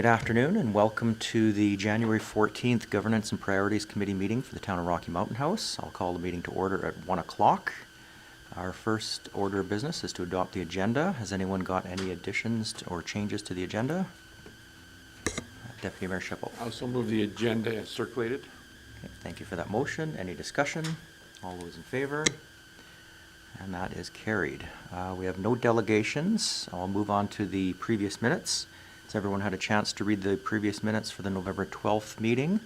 Good afternoon and welcome to the January 14th Governance and Priorities Committee meeting for the Town of Rocky Mountain House. I'll call the meeting to order at 1 o'clock. Our first order of business is to adopt the agenda. Has anyone got any additions or changes to the agenda? Deputy Mayor Schipel. I also move the agenda as circulated. Okay, thank you for that motion. Any discussion? All those in favor? And that is carried. We have no delegations. I'll move on to the previous minutes. Has everyone had a chance to read the previous minutes for the November 12th meeting?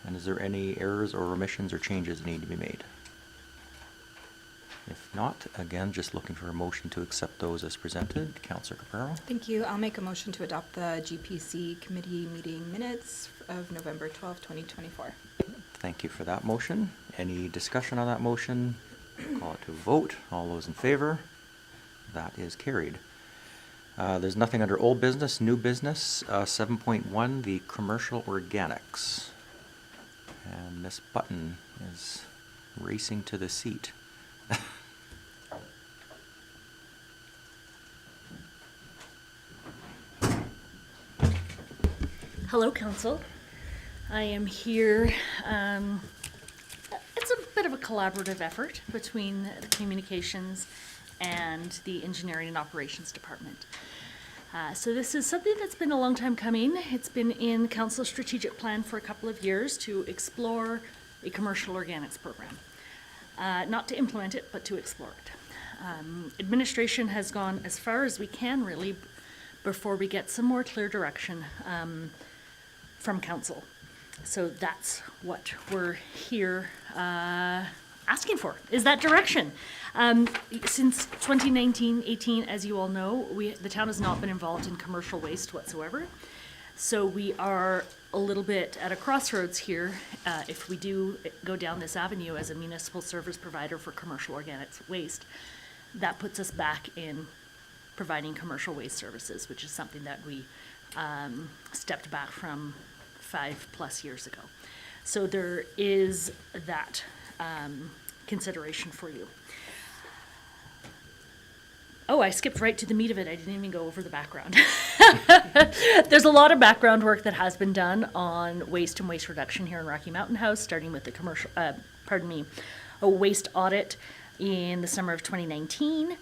And is there any errors or omissions or changes that need to be made? If not, again, just looking for a motion to accept those as presented. Councillor Capraro. Thank you. I'll make a motion to adopt the GPC committee meeting minutes of November 12, 2024. Thank you for that motion. Any discussion on that motion? Call it to a vote. All those in favor? That is carried. There's nothing under old business, new business. 7.1, the commercial organics. And Miss Button is racing to the seat. Hello, Council. I am here. It's a bit of a collaborative effort between the Communications and the Engineering and Operations Department. So this is something that's been a long time coming. It's been in Council's strategic plan for a couple of years to explore a commercial organics program. Not to implement it, but to explore it. Administration has gone as far as we can, really, before we get some more clear direction from Council. So that's what we're here asking for, is that direction. Since 2019-18, as you all know, the town has not been involved in commercial waste whatsoever. So we are a little bit at a crossroads here. If we do go down this avenue as a municipal service provider for commercial organics waste, that puts us back in providing commercial waste services, which is something that we stepped back from 5+ years ago. So there is that consideration for you. Oh, I skipped right to the meat of it. I didn't even go over the background. There's a lot of background work that has been done on waste and waste reduction here in Rocky Mountain House, starting with the commercial, a waste audit in the summer of 2019,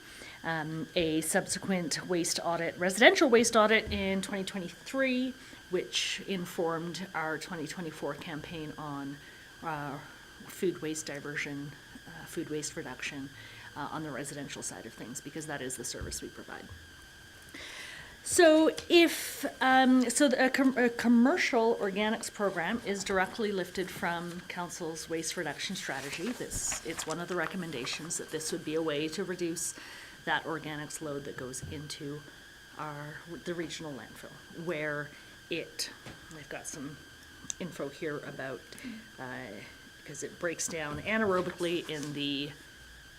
a subsequent waste audit, residential waste audit in 2023, which informed our 2024 campaign on food waste diversion, food waste reduction on the residential side of things, because that is the service we provide. So if, a commercial organics program is directly lifted from Council's waste reduction strategy. It's one of the recommendations that this would be a way to reduce that organics load that goes into the regional landfill, where I've got some info here about, because it breaks down anaerobically in the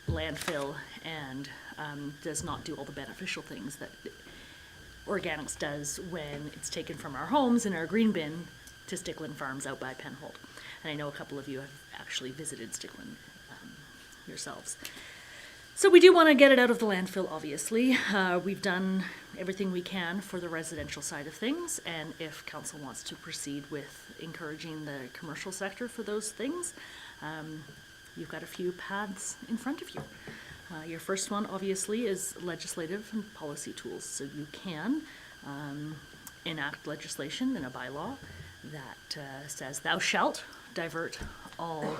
landfill and does not do all the beneficial things that organics does when it's taken from our homes in our green bin to Sticklin Farms out by Penhold. And I know a couple of you have actually visited Sticklin yourselves. So we do want to get it out of the landfill, obviously. We've done everything we can for the residential side of things, and if Council wants to proceed with encouraging the commercial sector for those things, you've got a few paths in front of you. Your first one, obviously, is legislative and policy tools. So you can enact legislation in a bylaw that says thou shalt divert all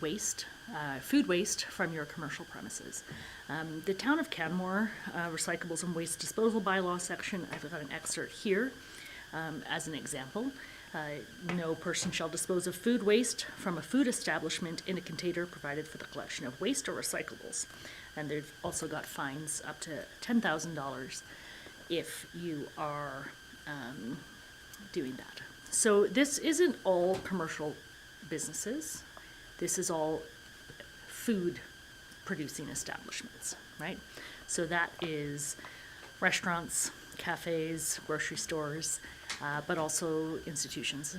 waste, food waste from your commercial premises. The Town of Canmore Recyclables and Waste Disposal Bylaw section, I've got an excerpt here as an example. No person shall dispose of food waste from a food establishment in a container provided for the collection of waste or recyclables. And they've also got fines up to $10,000 if you are doing that. So this isn't all commercial businesses. This is all food producing establishments, right? So that is restaurants, cafes, grocery stores, but also institutions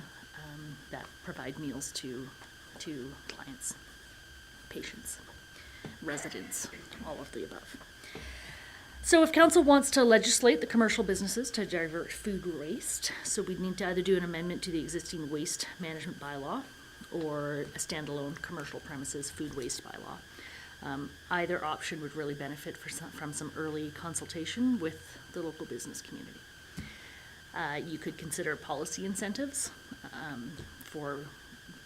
that provide meals to clients, patients, residents, all of the above. So if council wants to legislate the commercial businesses to divert food waste, so we'd need to either do an amendment to the existing waste management bylaw or a standalone commercial premises food waste bylaw. Either option would really benefit from some early consultation with the local business community. You could consider policy incentives for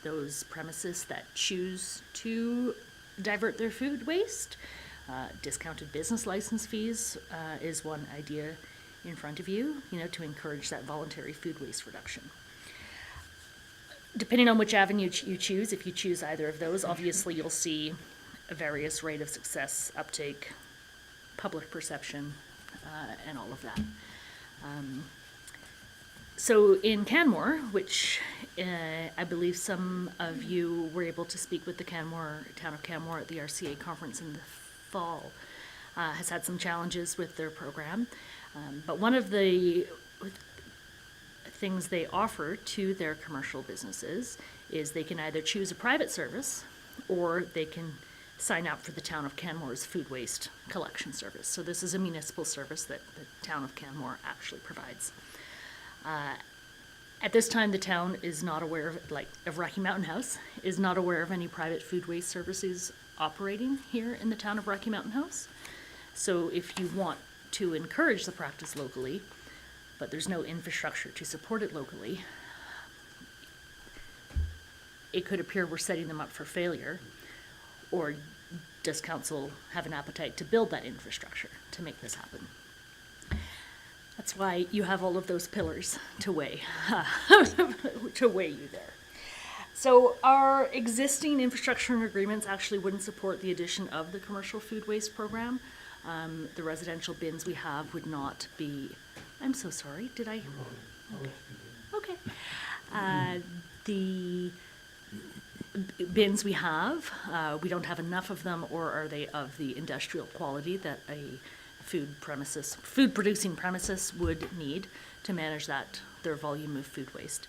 those premises that choose to divert their food waste. Discounted business license fees is one idea in front of you, to encourage that voluntary food waste reduction. Depending on which avenue you choose, if you choose either of those, obviously you'll see a various rate of success, uptake, public perception, and all of that. So in Canmore, which I believe some of you were able to speak with the town of Canmore at the RCA conference in the fall, has had some challenges with their program. But one of the things they offer to their commercial businesses is they can either choose a private service or they can sign up for the town of Canmore's food waste collection service. So this is a municipal service that the town of Canmore actually provides. At this time, the town is not aware of Rocky Mountain House, is not aware of any private food waste services operating here in the town of Rocky Mountain House. So if you want to encourage the practice locally, but there's no infrastructure to support it locally, it could appear we're setting them up for failure. Or does council have an appetite to build that infrastructure to make this happen? That's why you have all of those pillars to weigh, to weigh you there. So our existing infrastructure and agreements actually wouldn't support the addition of the commercial food waste program. The residential bins we have would not be, I'm so sorry, did I? Okay. The bins we have, we don't have enough of them, or are they of the industrial quality that a food producing premises would need to manage their volume of food waste.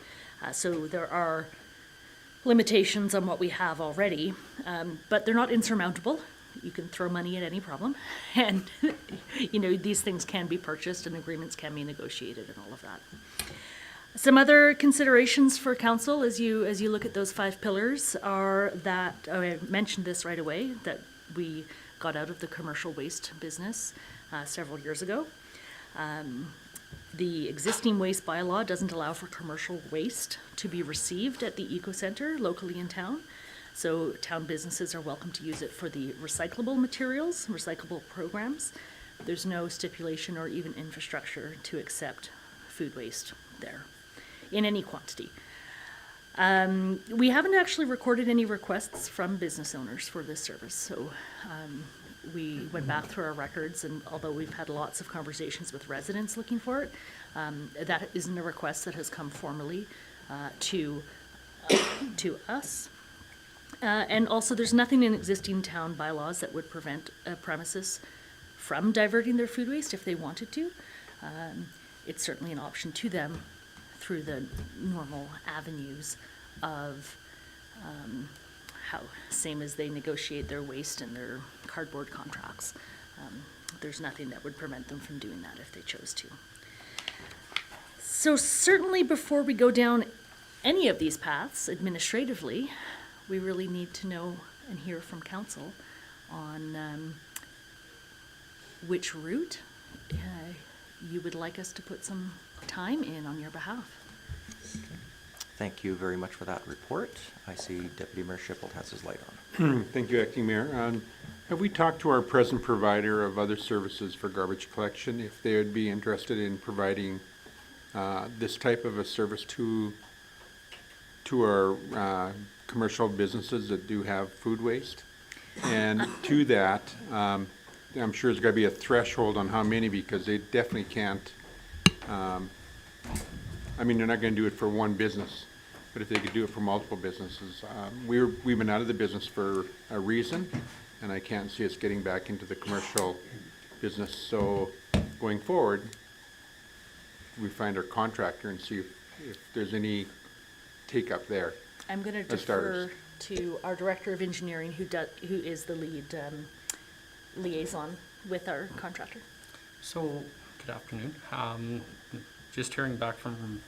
So there are limitations on what we have already, but they're not insurmountable. You can throw money at any problem, and these things can be purchased and agreements can be negotiated and all of that. Some other considerations for council as you look at those 5 pillars are that, I mentioned this right away, that we got out of the commercial waste business several years ago. The existing waste bylaw doesn't allow for commercial waste to be received at the Eco Center locally in town. So town businesses are welcome to use it for the recyclable materials, recyclable programs. There's no stipulation or even infrastructure to accept food waste there in any quantity. We haven't actually recorded any requests from business owners for this service. So we went back through our records, and although we've had lots of conversations with residents looking for it, that isn't a request that has come formally to us. And also, there's nothing in existing town bylaws that would prevent a premises from diverting their food waste if they wanted to. It's certainly an option to them through the normal avenues of same as they negotiate their waste and their cardboard contracts. There's nothing that would prevent them from doing that if they chose to. So certainly before we go down any of these paths administratively, we really need to know and hear from council on which route you would like us to put some time in on your behalf. Thank you very much for that report. I see Deputy Mayor Shippold has his light on. Thank you, Acting Mayor. Have we talked to our present provider of other services for garbage collection, if they would be interested in providing this type of a service to our commercial businesses that do have food waste? And to that, I'm sure there's got to be a threshold on how many, because they definitely can't, they're not going to do it for one business, but if they could do it for multiple businesses. We've been out of the business for a reason, and I can't see us getting back into the commercial business. So going forward, we find our contractor and see if there's any take up there. I'm going to defer to our Director of Engineering, who is the lead liaison with our contractor. So, good afternoon. Just hearing back from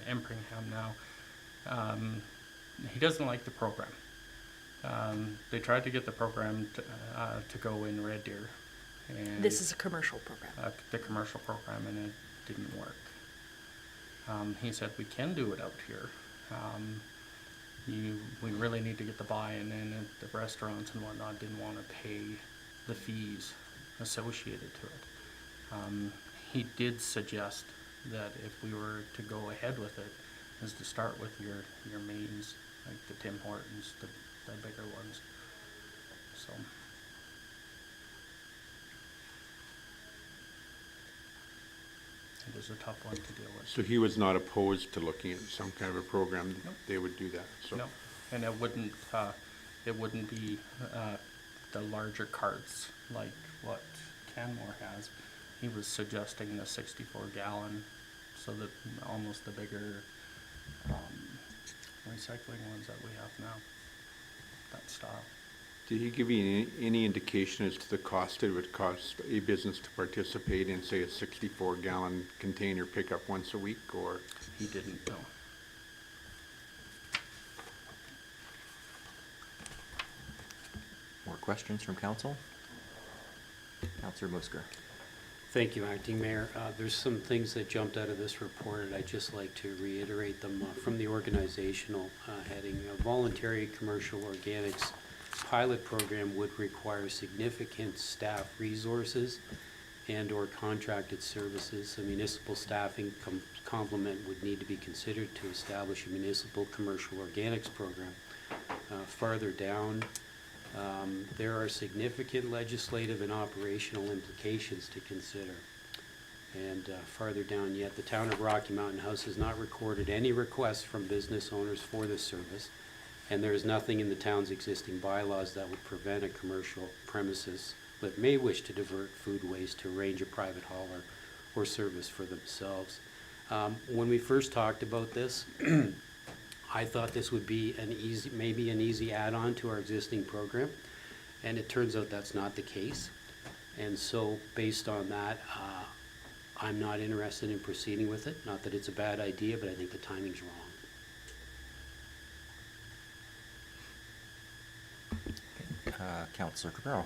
Empringham now. He doesn't like the program. They tried to get the program to go in Red Deer, and This is a commercial program. the commercial program, and it didn't work. He said we can do it out here. We really need to get the buy-in, and the restaurants and whatnot didn't want to pay the fees associated to it. He did suggest that if we were to go ahead with it, is to start with your mains, like the Tim Hortons, the bigger ones. So. It was a tough one to deal with. So he was not opposed to looking at some kind of a program, Nope. they would do that, so. No, and it wouldn't be the larger carts like what Canmore has. He was suggesting the 64-gallon, so that almost the bigger recycling ones that we have now, that style. Did he give you any indication as to the cost it would cost a business to participate in, say, a 64-gallon container pickup once a week, or? He didn't know. More questions from council? Councillor Musker. Thank you, Acting Mayor. There's some things that jumped out of this report, and I'd just like to reiterate them from the organizational heading. A voluntary commercial organics pilot program would require significant staff resources and/or contracted services. A municipal staffing complement would need to be considered to establish a municipal commercial organics program. Farther down, there are significant legislative and operational implications to consider. And farther down yet, the town of Rocky Mountain House has not recorded any requests from business owners for this service, and there is nothing in the town's existing bylaws that would prevent a commercial premises that may wish to divert food waste to arrange a private hauler or service for themselves. When we first talked about this, I thought this would be maybe an easy add-on to our existing program, and it turns out that's not the case. And so, based on that, I'm not interested in proceeding with it. Not that it's a bad idea, but I think the timing's wrong. Councillor Cabrero.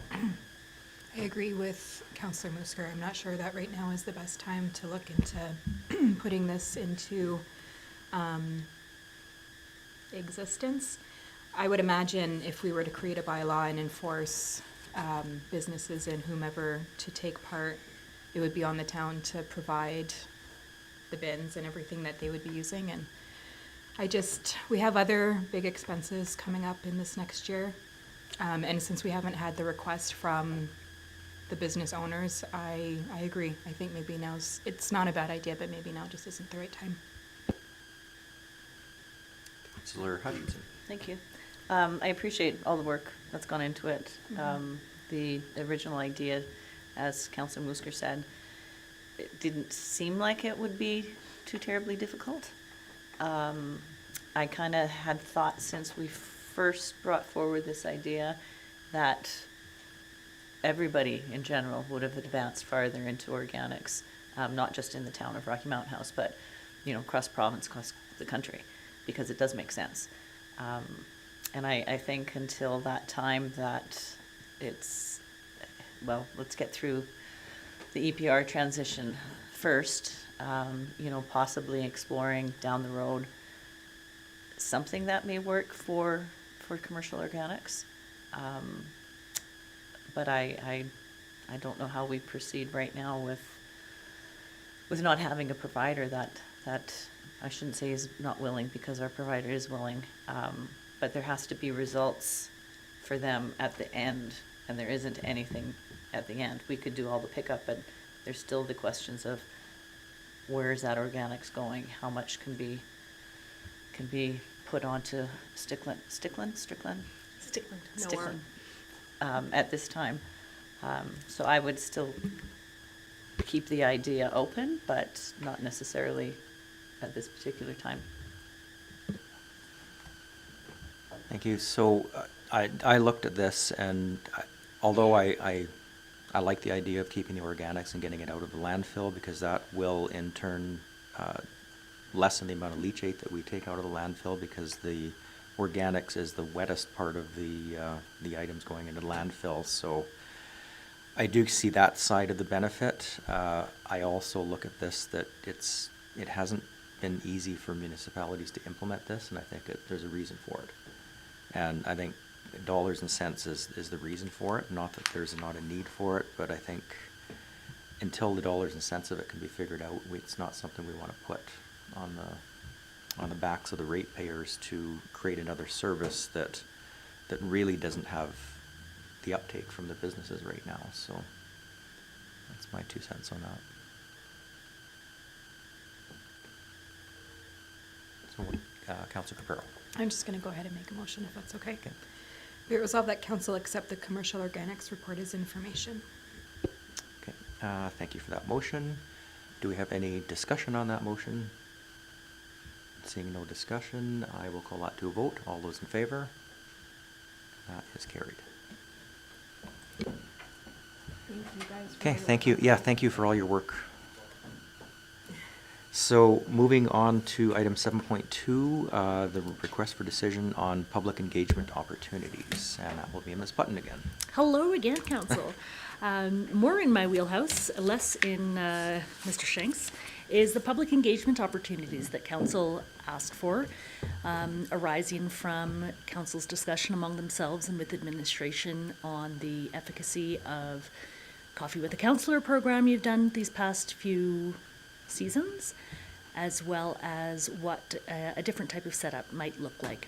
I agree with Councillor Musker. I'm not sure that right now is the best time to look into putting this into existence. I would imagine if we were to create a bylaw and enforce businesses and whomever to take part, it would be on the town to provide the bins and everything that they would be using. And we have other big expenses coming up in this next year. And since we haven't had the request from the business owners, I agree. I think maybe it's not a bad idea, but maybe now just isn't the right time. Councillor Hutchinson. Thank you. I appreciate all the work that's gone into it. The original idea, as Councillor Musker said, it didn't seem like it would be too terribly difficult. I kind of had thought since we first brought forward this idea that everybody in general would have advanced farther into organics, not just in the town of Rocky Mountain House, but across province, across the country, because it does make sense. And I think until that time that let's get through the EPR transition first, possibly exploring down the road something that may work for commercial organics. But I don't know how we proceed right now with not having a provider that I shouldn't say is not willing, because our provider is willing, but there has to be results for them at the end, and there isn't anything at the end. We could do all the pickup, but there's still the questions of where is that organics going? How much can be put onto Stickland at this time. So I would still keep the idea open, but not necessarily at this particular time. Thank you. So I looked at this, and although I I like the idea of keeping the organics and getting it out of the landfill, because that will in turn lessen the amount of leachate that we take out of the landfill, because the organics is the wettest part of the items going into landfill. So I do see that side of the benefit. I also look at this, that it hasn't been easy for municipalities to implement this, and I think there's a reason for it. And I think dollars and cents is the reason for it. Not that there's not a need for it, but I think until the dollars and cents of it can be figured out, it's not something we want to put on the backs of the ratepayers to create another service that really doesn't have the uptake from the businesses right now. So that's my 2 cents on that. So, Councillor Capero. I'm just going to go ahead and make a motion if that's okay. Okay. Be it resolved that council accept the commercial organics report as information. Okay, thank you for that motion. Do we have any discussion on that motion? Seeing no discussion, I will call that to a vote. All those in favor? That is carried. Thank you guys. Okay, thank you. Yeah, thank you for all your work. So moving on to item 7.2, the request for decision on public engagement opportunities, and that will be Ms. Button again. Hello again, Council. More in my wheelhouse, less in Mr. Shanks, is the public engagement opportunities that Council asked for, arising from Council's discussion among themselves and with administration on the efficacy of Coffee with a Councillor program you've done these past few seasons, as well as what a different type of setup might look like.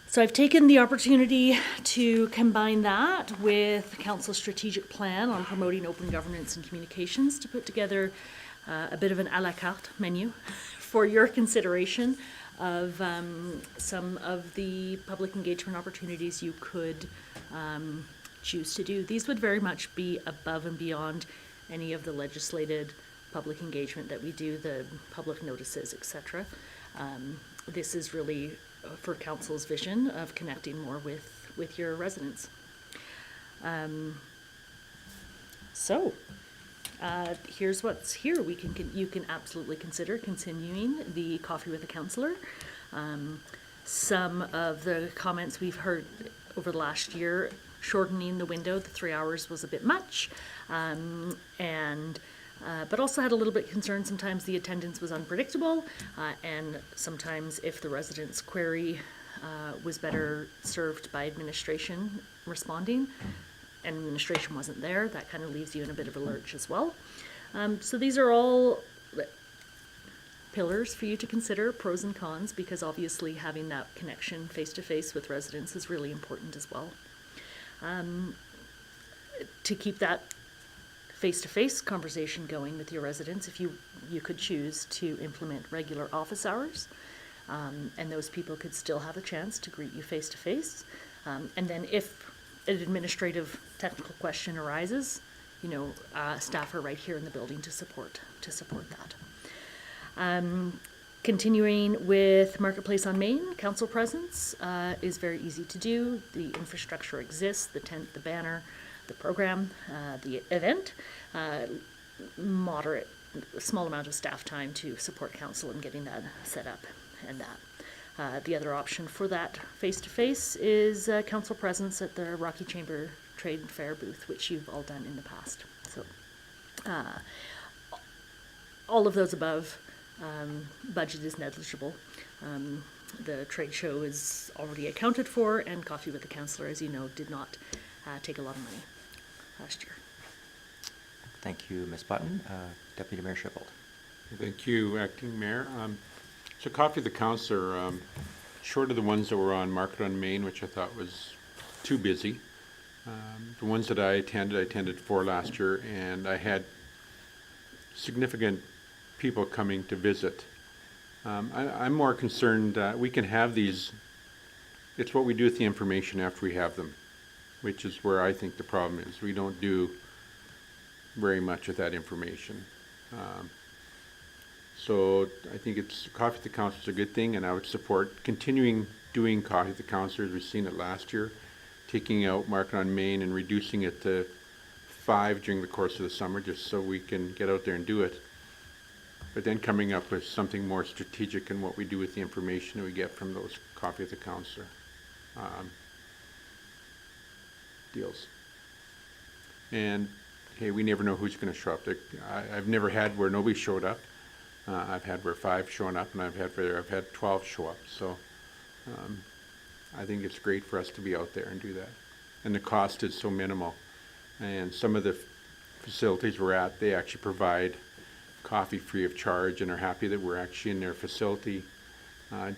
So I've taken the opportunity to combine that with Council's strategic plan on promoting open governance and communications to put together a bit of an a la carte menu for your consideration of some of the public engagement opportunities you could choose to do. These would very much be above and beyond any of the legislated public engagement that we do, the public notices, etc. This is really for Council's vision of connecting more with your residents. Here's what's here. You can absolutely consider continuing the Coffee with a Councillor. Some of the comments we've heard over the last year, shortening the window, the 3 hours was a bit much, but also had a little bit concerned sometimes the attendance was unpredictable, and sometimes if the resident's query was better served by administration responding, and administration wasn't there, that kind of leaves you in a bit of a lurch as well. So these are all pillars for you to consider, pros and cons, because obviously having that connection face-to-face with residents is really important as well. To keep that face-to-face conversation going with your residents, if you could choose to implement regular office hours, and those people could still have a chance to greet you face-to-face. And then if an administrative technical question arises, staff are right here in the building to support that. Continuing with Marketplace on Main, council presence is very easy to do. The infrastructure exists, the tent, the banner, the program, the event. Small amount of staff time to support council in getting that set up and that. The other option for that face-to-face is council presence at the Rocky Chamber Trade Fair booth, which you've all done in the past. So all of those above, budget is negligible. The trade show is already accounted for, and Coffee with the Councillor, as you know, did not take a lot of money last year. Thank you, Ms. Button. Deputy Mayor Shippold. Thank you, Acting Mayor. So Coffee the Councillor, short of the ones that were on Market on Main, which I thought was too busy, the ones that I attended 4 last year, and I had significant people coming to visit. I'm more concerned that we can have these, it's what we do with the information after we have them, which is where I think the problem is. We don't do very much with that information. So I think Coffee with the Councillor is a good thing, and I would support continuing doing Coffee with the Councillor as we've seen it last year, taking out Market on Main and reducing it to 5 during the course of the summer, just so we can get out there and do it. But then coming up with something more strategic in what we do with the information that we get from those Coffee with the Counselor deals. And, hey, we never know who's going to show up. I've never had where nobody showed up. I've had where 5 showing up, and I've had 12 show up. So I think it's great for us to be out there and do that. And the cost is so minimal. And some of the facilities we're at, they actually provide coffee free of charge and are happy that we're actually in their facility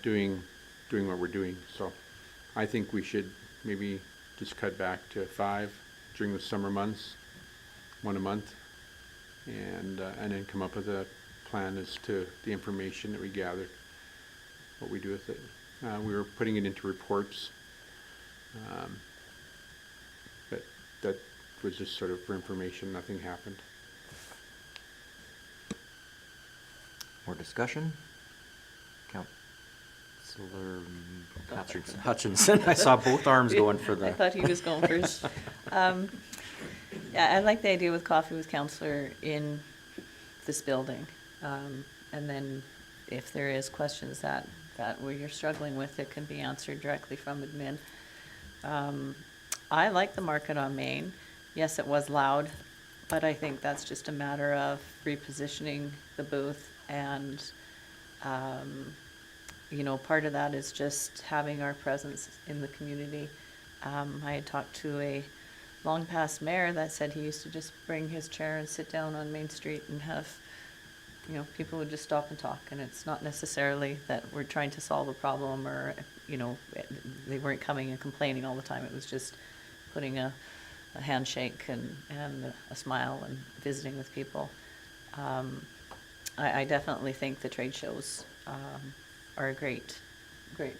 doing what we're doing. So I think we should maybe just cut back to 5 during the summer months, 1 a month, and then come up with a plan as to the information that we gather, what we do with it. We were putting it into reports, but that was just sort of for information. Nothing happened. More discussion? Councillor Hutchinson, I saw both arms going for the. I thought he was going first. Yeah, I like the idea with Coffee with Counselor in this building. And then if there is questions that where you're struggling with, it can be answered directly from admin. I like the Market on Main. Yes, it was loud, but I think that's just a matter of repositioning the booth and, you know, part of that is just having our presence in the community. I had talked to a long past mayor that said he used to just bring his chair and sit down on Main Street and have, you know, people would just stop and talk. And it's not necessarily that we're trying to solve a problem or, you know, they weren't coming and complaining all the time. It was just putting a handshake and a smile and visiting with people. I definitely think the trade shows are a great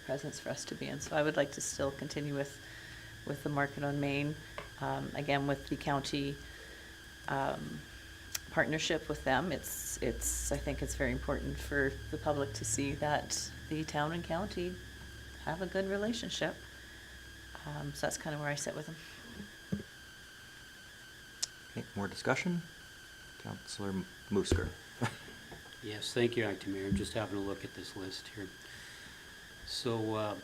presence for us to be in. So I would like to still continue with the Market on Main. Again, with the county partnership with them, I think it's very important for the public to see that the town and county have a good relationship. So that's kind of where I sit with them. Okay, more discussion? Councillor Musker. Yes, thank you, Acting Mayor. I'm just having a look at this list here. So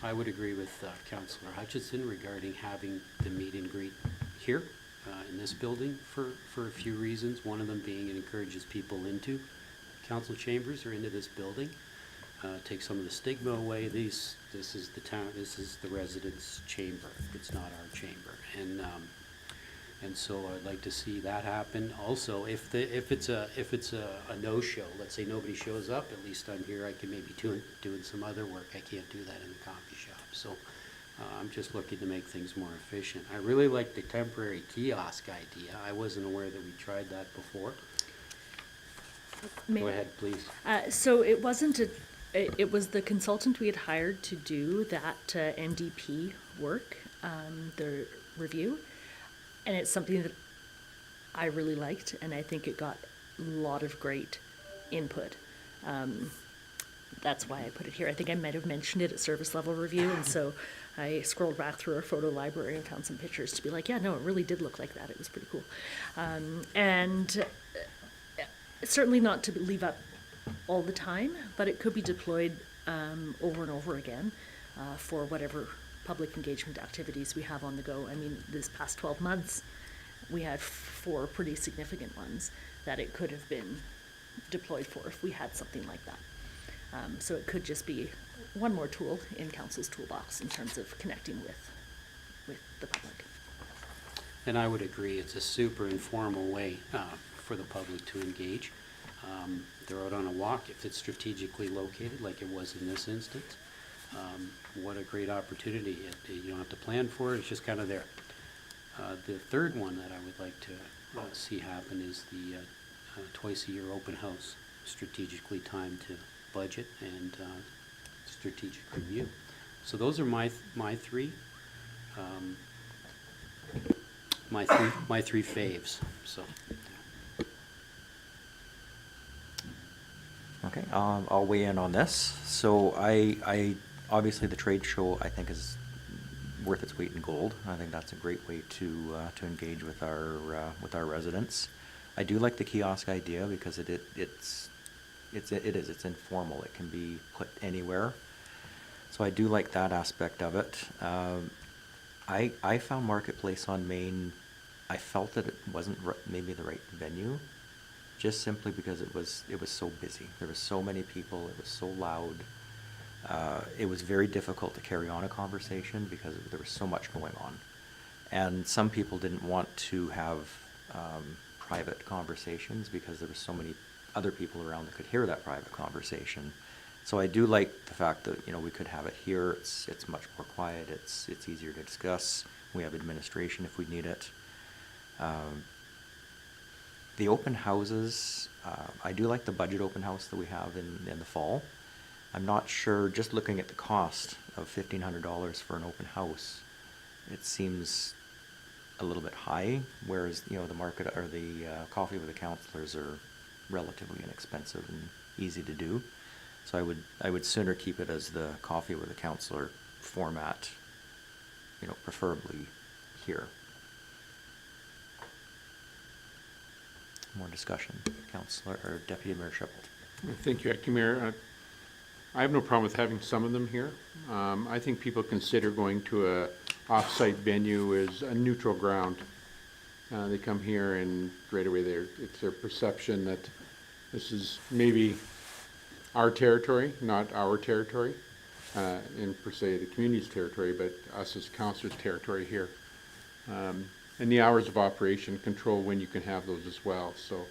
I would agree with Councillor Hutchinson regarding having the meet and greet here in this building for a few reasons. One of them being it encourages people into council chambers or into this building. Take some of the stigma away. This is the town. This is the residents' chamber. It's not our chamber, and so I'd like to see that happen. Also, if it's a no-show, let's say nobody shows up, at least I'm here. I can maybe doing some other work. I can't do that in the coffee shop. So I'm just looking to make things more efficient. I really like the temporary kiosk idea. I wasn't aware that we tried that before. Go ahead, please. So it wasn't it was the consultant we had hired to do that NDP work, the review. And it's something that I really liked, and I think it got a lot of great input. That's why I put it here. I think I might have mentioned it at service level review, and so I scrolled back through our photo library and found some pictures to be like, yeah, no, it really did look like that. It was pretty cool. And certainly not to leave up all the time, but it could be deployed over and over again for whatever public engagement activities we have on the go. I mean, this past 12 months, we had 4 pretty significant ones that it could have been deployed for if we had something like that. So it could just be one more tool in council's toolbox in terms of connecting with the public. And I would agree, it's a super informal way for the public to engage. They're out on a walk if it's strategically located, like it was in this instance. What a great opportunity. You don't have to plan for it, it's just kind of there. The third one that I would like to see happen is the twice-a-year open house, strategically timed to budget and strategic review. So those are my three faves. So. Okay, I'll weigh in on this. So I obviously the trade show I think is worth its weight in gold. I think that's a great way to engage with our residents. I do like the kiosk idea because it's informal. It can be put anywhere. So I do like that aspect of it. I found Marketplace on Main, I felt that it wasn't maybe the right venue, just simply because it was so busy. There were so many people, it was so loud. It was very difficult to carry on a conversation because there was so much going on. And some people didn't want to have private conversations because there were so many other people around that could hear that private conversation. So I do like the fact that, we could have it here. It's much more quiet. It's easier to discuss. We have administration if we need it. The open houses, I do like the budget open house that we have in the fall. I'm not sure, just looking at the cost of $1,500 for an open house, it seems a little bit high, whereas, the market or the coffee with the councillors are relatively inexpensive and easy to do. So I would sooner keep it as the coffee with a councillor format, preferably here. More discussion, Councillor or Deputy Mayor Shepherd. Thank you, Acting Mayor. I have no problem with having some of them here. I think people consider going to a off-site venue as a neutral ground. They come here and right away it's their perception that this is maybe our territory, not our territory, in per se the community's territory, but us as councillors' territory here. And the hours of operation control when you can have those as well. So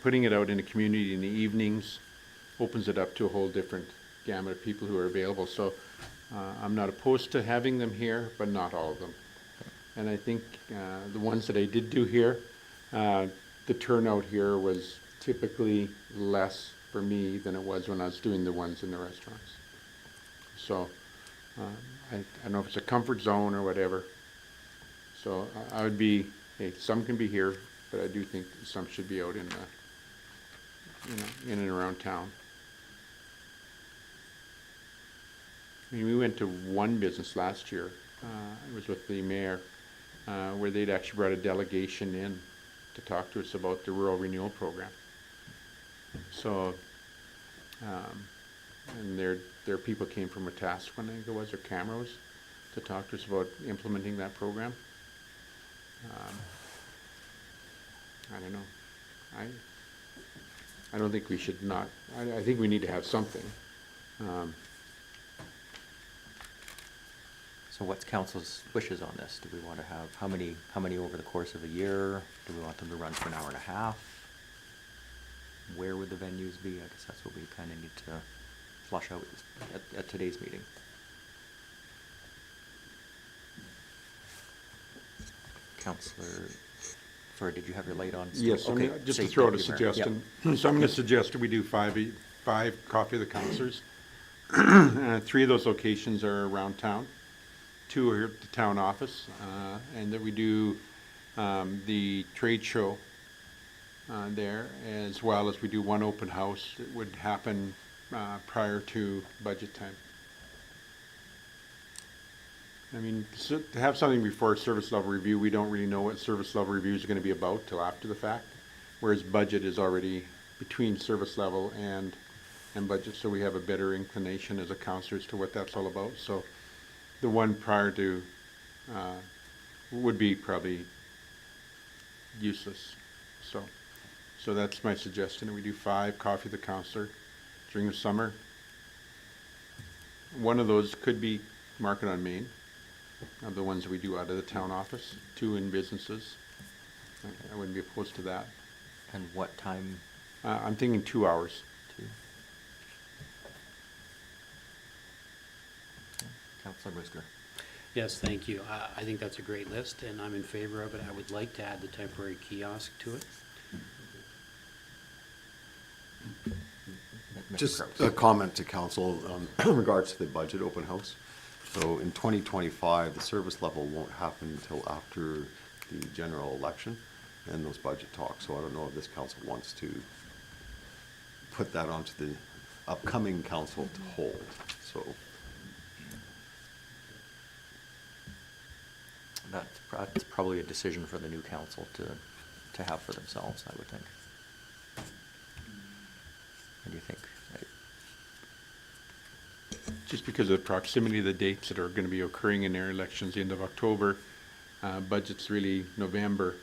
putting it out in the community in the evenings opens it up to a whole different gamut of people who are available. So I'm not opposed to having them here, but not all of them. And I think the ones that I did do here, the turnout here was typically less for me than it was when I was doing the ones in the restaurants. So I don't know if it's a comfort zone or whatever. So I would be, hey, some can be here, but I do think some should be out in in and around town. I mean, we went to one business last year. It was with the mayor, where they'd actually brought a delegation in to talk to us about the rural renewal program. So, and their people came from Wetaskiwin, I think it was, or Camrose, to talk to us about implementing that program. I don't know. I don't think we should not. I think we need to have something. So what's council's wishes on this? Do we want to have, how many over the course of a year? Do we want them to run for an hour and a half? Where would the venues be? I guess that's what we kind of need to flush out at today's meeting. Councillor, sorry, did you have your light on? still? Yes, Okay, just to say throw out a Deputy Mayor. suggestion. Yep. So I'm going to suggest that we do five coffee of the councillors. 3 of those locations are around town. 2 are here at the town office, and that we do the trade show there, as well as we do one open house that would happen prior to budget time. I mean, to have something before service level review, we don't really know what service level review is going to be about till after the fact, whereas budget is already between service level and budget, so we have a better inclination as a councillor as to what that's all about. So the one prior to would be probably useless. So that's my suggestion, that we do 5 coffee of the councillor during the summer. One of those could be Market on Main, of the ones that we do out of the town office, 2 in businesses. I wouldn't be opposed to that. And what time? I'm thinking 2 hours. To? Councillor Brewster. Yes, thank you. I think that's a great list, and I'm in favor of it. I would like to add the temporary kiosk to it. Mr. Just Kraus. a comment to council in regards to the budget open house. So in 2025, the service level won't happen until after the general election and those budget talks. So I don't know if this council wants to put that onto the upcoming council to hold. So That's probably a decision for the new council to have for themselves, I would think. What do you think? Just because of the proximity of the dates that are going to be occurring in their elections, the end of October, budget's really November.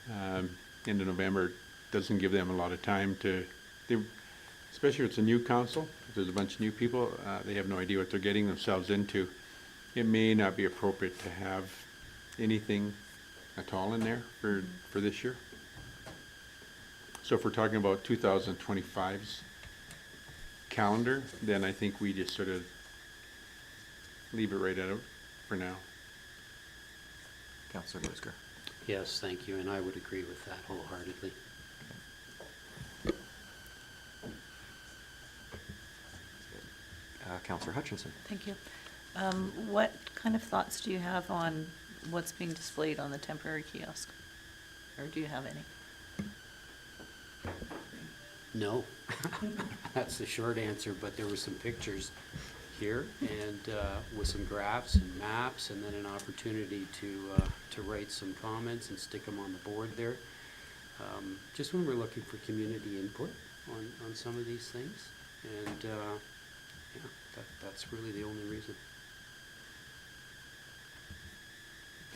End of November doesn't give them a lot of time especially if it's a new council, if there's a bunch of new people, they have no idea what they're getting themselves into. It may not be appropriate to have anything at all in there for this year. So if we're talking about 2025's calendar, then I think we just sort of leave it right out for now. Councillor Musker. Yes, thank you, and I would agree with that wholeheartedly. Councillor Hutchinson. Thank you. What kind of thoughts do you have on what's being displayed on the temporary kiosk? Or do you have any? No, that's the short answer, but there were some pictures here and with some graphs and maps and then an opportunity to write some comments and stick them on the board there. Just when we're looking for community input on some of these things. And yeah, that's really the only reason.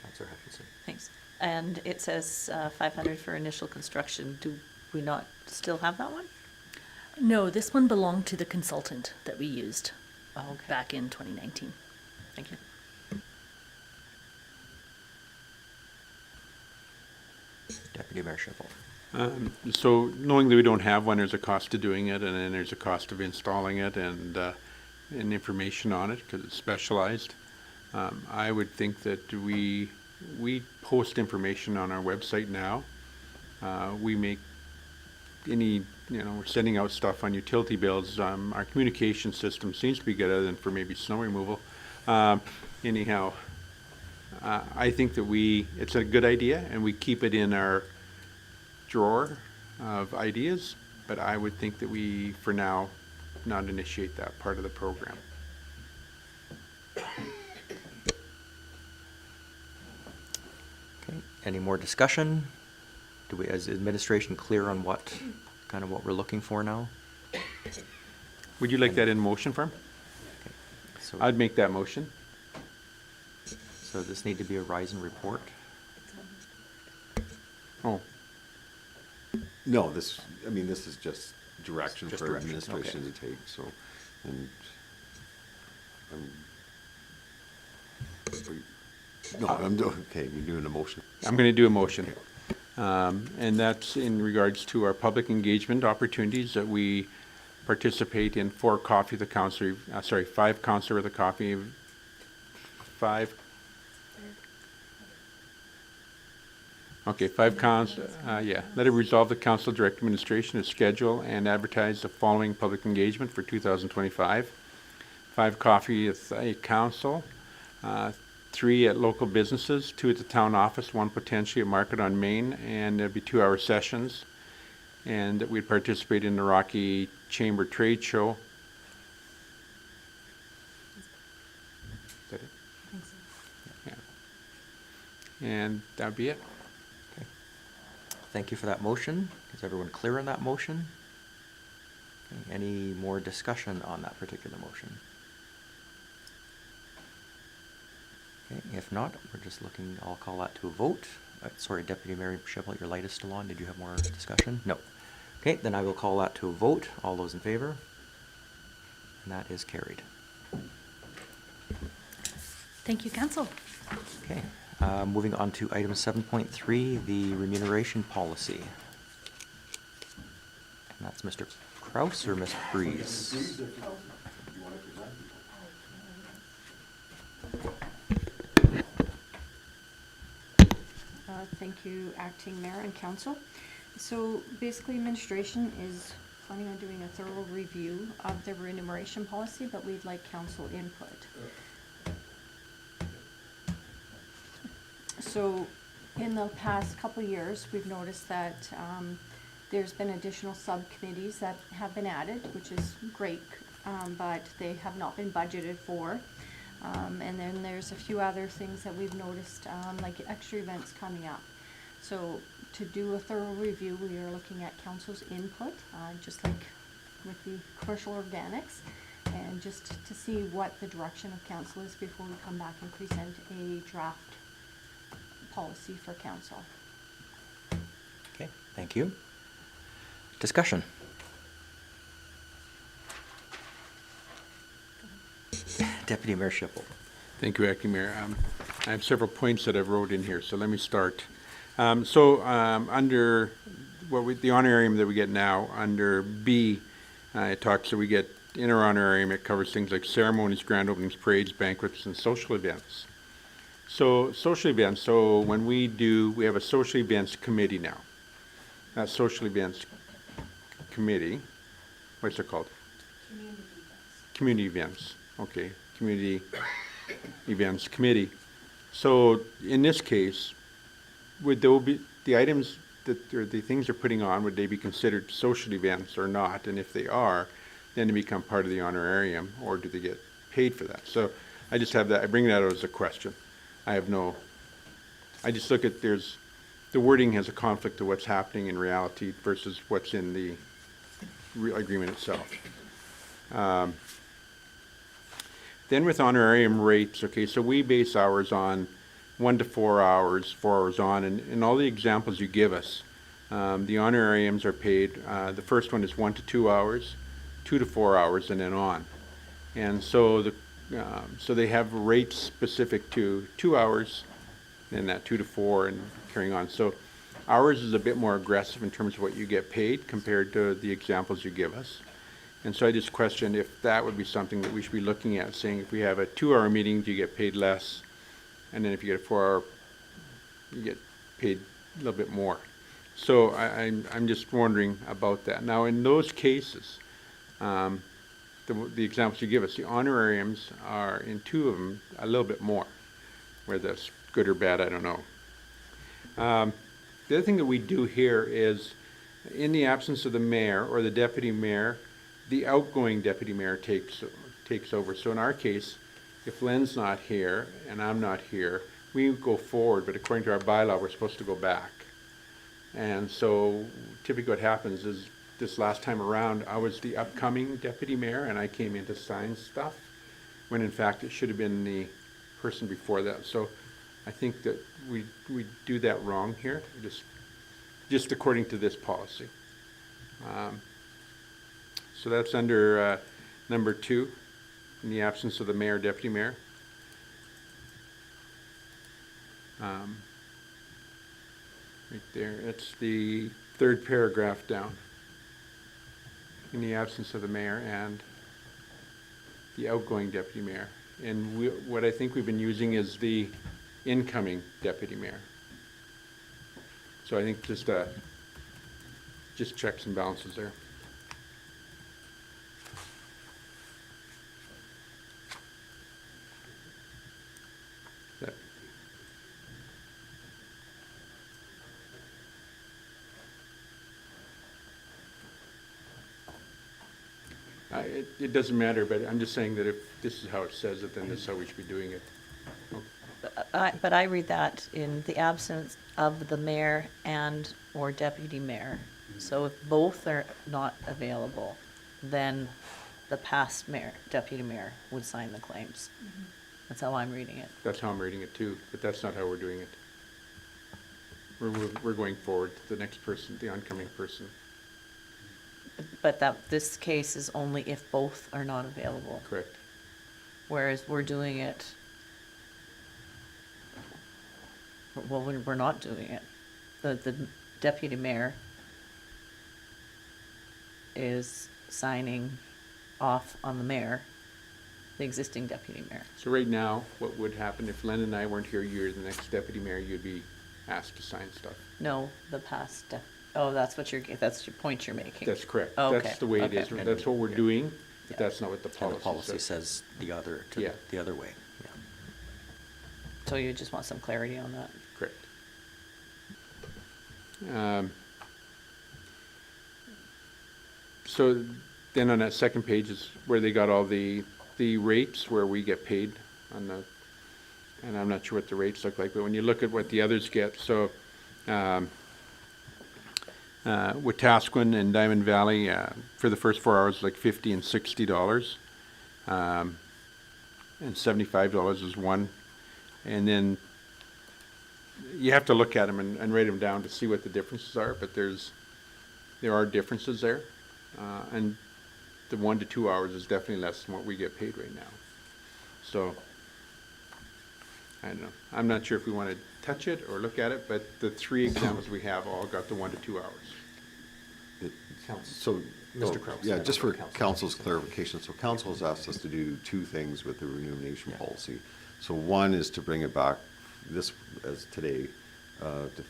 Councillor Hutchinson. Thanks. And it says 500 for initial construction. Do we not still have that one? No, this one belonged to the consultant that we used Oh, okay. back in 2019. Thank you. Deputy Mayor Schiffel. So knowing that we don't have one, there's a cost to doing it, and then there's a cost of installing it and information on it because it's specialized. I would think that we post information on our website now. We make we're sending out stuff on utility bills. Our communication system seems to be good other than for maybe snow removal. Anyhow, I think that it's a good idea and we keep it in our drawer of ideas, but I would think that we, for now, not initiate that part of the program. Okay, any more discussion? Is administration clear on what we're looking for now? Would you like that in motion form? So, I'd make that motion. so does this need to be a rise and report? Oh, No, this is just direction Just for direction, administration okay. to take, so, and, okay, you're doing a motion. I'm going to do a motion. And that's in regards to our public engagement opportunities that we participate in 5 Councillor with a Coffee, 5. Okay, 5 council, let it resolve the council direct administration to schedule and advertise the following public engagement for 2025. 5 coffee at the council, 3 at local businesses, 2 at the town office, 1 potentially at Market on Main, and there'd be 2-hour sessions. And that we'd participate in the Rocky Chamber Trade Show. Is that it? Yeah. And that'd be it. Okay. Thank you for that motion. Is everyone clear on that motion? Okay, any more discussion on that particular motion? Okay, if not, we're just looking, I'll call that to a vote. Sorry, Deputy Mayor Schiffel, your light is still on. Did you have more discussion? No. Okay, then I will call that to a vote. All those in favor? And that is carried. Thank you, Council. Okay, moving on to item 7.3, the remuneration policy. And that's Mr. Kraus or Ms. Breeze? Thank you, Acting Mayor and Council. So basically, administration is planning on doing a thorough review of the remuneration policy, but we'd like council input. So in the past couple of years, we've noticed that there's been additional subcommittees that have been added, which is great, but they have not been budgeted for. And then there's a few other things that we've noticed, like extra events coming up. So to do a thorough review, we are looking at council's input, just like with the commercial organics, and just to see what the direction of council is before we come back and present a draft policy for council. Okay, thank you. Discussion. Deputy Mayor Schipel. Thank you, Acting Mayor. I have several points that I've wrote in here, so let me start. Under the honorarium that we get now, under B, it talks, so we get, in our honorarium, it covers things like ceremonies, grand openings, parades, banquets, and social events. So social events, so when we have a social events committee now. That social events committee, what's it called? Community events, okay, community events committee. So in this case, would there be the items that, or the things they're putting on, would they be considered social events or not? And if they are, then they become part of the honorarium, or do they get paid for that? So I just have that, I bring that out as a question. I just look at, the wording has a conflict of what's happening in reality versus what's in the real agreement itself. Then with honorarium rates, okay, so we base ours on 1 to 4 hours, 4 hours on, and in all the examples you give us, the honorariums are paid, the first one is 1 to 2 hours, 2 to 4 hours, and then on. And so so they have rates specific to 2 hours, then that 2 to 4, and carrying on. So ours is a bit more aggressive in terms of what you get paid compared to the examples you give us. And so I just questioned if that would be something that we should be looking at, saying if we have a 2-hour meeting, do you get paid less? And then if you get a 4-hour, you get paid a little bit more. So I'm just wondering about that. Now in those cases, the examples you give us, the honorariums are, in 2 of them, a little bit more. Whether that's good or bad, I don't know. The other thing that we do here is, in the absence of the mayor or the deputy mayor, the outgoing deputy mayor takes over. So in our case, if Len's not here and I'm not here, we go forward, but according to our bylaw, we're supposed to go back. And so typically what happens is, this last time around, I was the upcoming deputy mayor and I came in to sign stuff, when in fact it should have been the person before that. So I think that we do that wrong here, just according to this policy. So that's under number 2, in the absence of the mayor, deputy mayor. Right there, it's the 3rd paragraph down. In the absence of the mayor and the outgoing deputy mayor. And what I think we've been using is the incoming deputy mayor. So I think just checks and balances there. It doesn't matter, but I'm just saying that if this is how it says it, then this is how we should be doing it. But I read that in the absence of the mayor and/or deputy mayor. So if both are not available, then the past mayor, deputy mayor would sign the claims. That's how I'm reading it. That's how I'm reading it too, but that's not how we're doing it. We're going forward to the next person, the oncoming person. But this case is only if both are not available. Correct. Whereas we're doing it, well, we're not doing it. The deputy mayor is signing off on the mayor, the existing deputy mayor. So right now, what would happen if Len and I weren't here, you're the next deputy mayor, you'd be asked to sign stuff. No, the past, that's your point you're making. That's correct. Oh, okay, That's the way it is. okay. That's what we're doing, but Yeah. that's not what the And policy the policy says. says the other, Yeah. the other way. Yeah. So you just want some clarity on that? Correct. So then on that second page is where they got all the rates where we get paid on the, and I'm not sure what the rates look like, but when you look at what the others get, so, Wetaskiwin and Diamond Valley, for the first 4 hours, like $50 and $60. And $75 is one. And then you have to look at them and write them down to see what the differences are, but there are differences there. And the 1 to 2 hours is definitely less than what we get paid right now. So, I don't know. I'm not sure if we want to touch it or look at it, but the 3 examples we have all got the 1 to 2 hours. So, Mr. Kraus, yeah, then just over for to council. council's clarification, so council has asked us to do 2 things with the remuneration policy. So one is to bring it back this, as today, to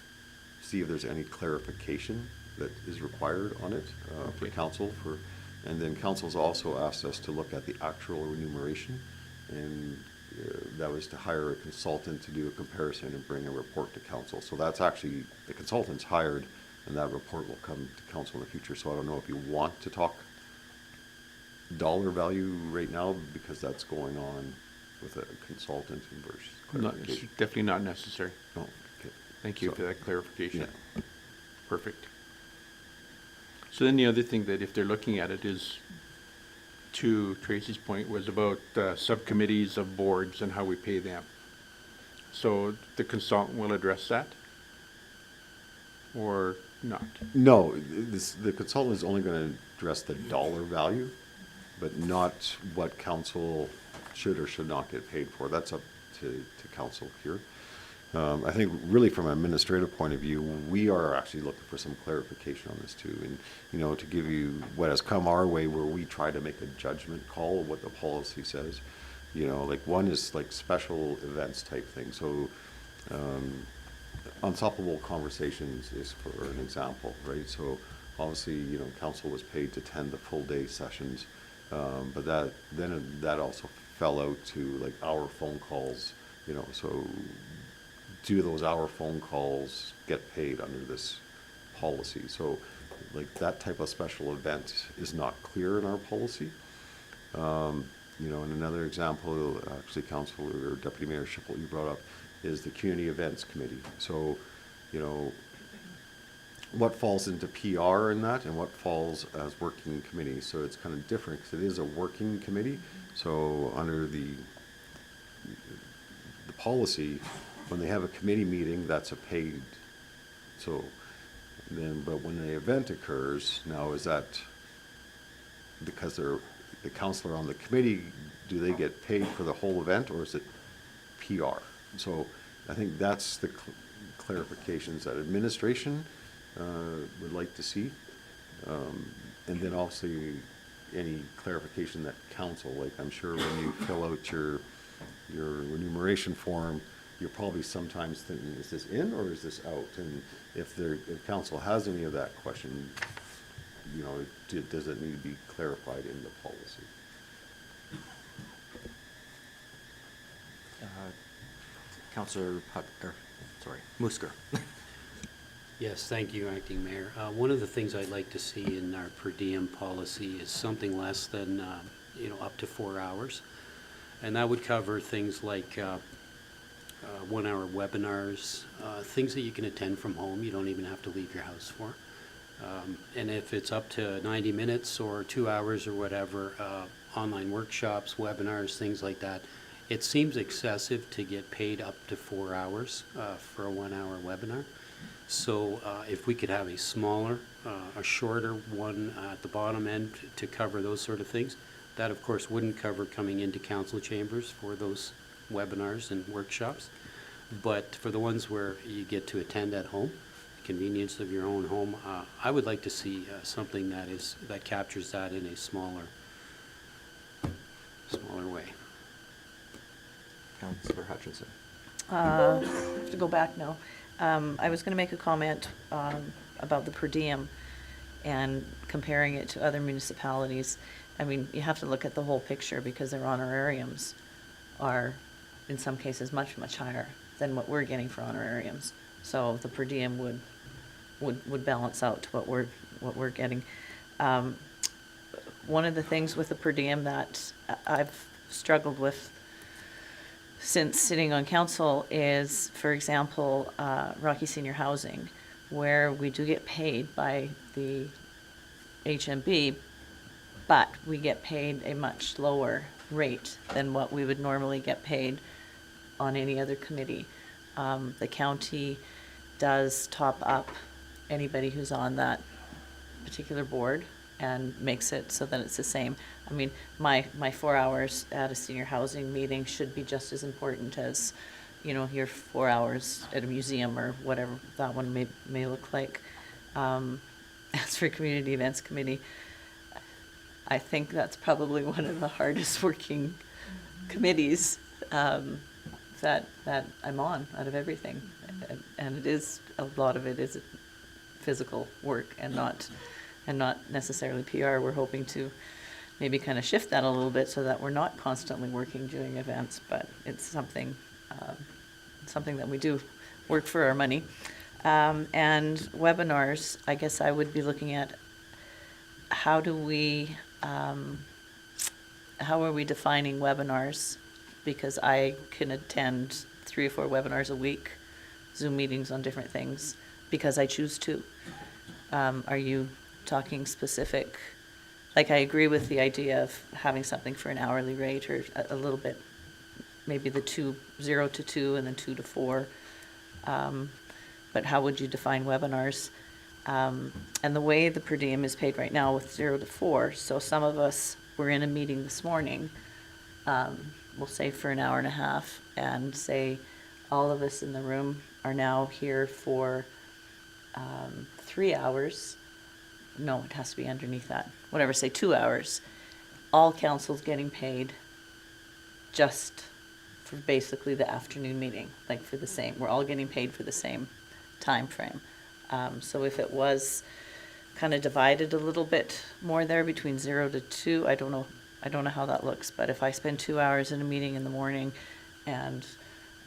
see if there's any clarification that is required on it, for Okay. council for, and then council's also asked us to look at the actual remuneration, and that was to hire a consultant to do a comparison and bring a report to council. So that's actually, the consultant's hired, and that report will come to council in the future. So I don't know if you want to talk dollar value right now, because that's going on with a consultant versus It's clarification. definitely not necessary. No, okay. Thank you So- for that clarification. Yeah. Perfect. So then the other thing that if they're looking at it is, to Tracy's point, was about subcommittees of boards and how we pay them. So the consultant will address that? Or not? No, the consultant is only going to address the dollar value, but not what council should or should not get paid for. That's up to council here. I think really from an administrative point of view, we are actually looking for some clarification on this too. And, you know, to give you what has come our way, where we try to make a judgment call of what the policy says. You know, like one is like special events type thing. So, Unstoppable Conversations is for an example, right? So obviously, you know, council was paid to attend the full day sessions, but that also fell out to like our phone calls, you know, so do those hour phone calls get paid under this policy? So like that type of special event is not clear in our policy. You know, and another example, actually, Councilor or Deputy Mayor Schipple, you brought up, is the Community Events Committee. So, you know, what falls into PR in that and what falls as working committee. So it's kind of different because it is a working committee. So under the policy, when they have a committee meeting, that's a paid, so then, but when the event occurs, now is that because they're the counselor on the committee, do they get paid for the whole event, or is it PR? So I think that's the clarifications that administration would like to see. And then also any clarification that council, like I'm sure when you fill out your remuneration form, you're probably sometimes thinking, is this in or is this out? And if council has any of that question, you know, does it need to be clarified in the policy? Councillor Musker. Yes, thank you, Acting Mayor. One of the things I'd like to see in our per diem policy is something less than, you know, up to 4 hours. And that would cover things like 1 hour webinars, things that you can attend from home, you don't even have to leave your house for. And if it's up to 90 minutes or 2 hours or whatever, online workshops, webinars, things like that, it seems excessive to get paid up to 4 hours for a 1 hour webinar. So if we could have a smaller, a shorter one at the bottom end to cover those sort of things, that of course wouldn't cover coming into council chambers for those webinars and workshops. But for the ones where you get to attend at home, convenience of your own home, I would like to see something that captures that in a smaller way. Councillor Hutchinson. I have to go back now. I was going to make a comment about the per diem and comparing it to other municipalities. I mean, you have to look at the whole picture because their honorariums are, in some cases, much, much higher than what we're getting for honorariums. So the per diem would balance out to what we're getting. One of the things with the per diem that I've struggled with since sitting on council is, for example, Rocky Senior Housing, where we do get paid by the HMB, but we get paid a much lower rate than what we would normally get paid on any other committee. The county does top up anybody who's on that particular board and makes it so that it's the same. I mean, my 4 hours at a senior housing meeting should be just as important as, you know, your 4 hours at a museum or whatever that one may look like. As for Community Events Committee, I think that's probably one of the hardest working committees that I'm on out of everything. And it is, a lot of it is physical work and not necessarily PR. We're hoping to maybe kind of shift that a little bit so that we're not constantly working during events, but it's something that we do work for our money. And webinars, I guess I would be looking at how are we defining webinars? Because I can attend 3 or 4 webinars a week, Zoom meetings on different things, because I choose to. Are you talking specific? Like, I agree with the idea of having something for an hourly rate or a little bit, maybe the 0 to 2 and then 2 to 4. But how would you define webinars? And the way the per diem is paid right now with 0 to 4, so some of us were in a meeting this morning, we'll say for an hour and a half, and say all of us in the room are now here for 3 hours. No, it has to be underneath that. Whatever, say 2 hours. All council's getting paid just for basically the afternoon meeting, like for the same. We're all getting paid for the same time frame. So if it was kind of divided a little bit more there between 0 to 2, I don't know how that looks, but if I spend 2 hours in a meeting in the morning and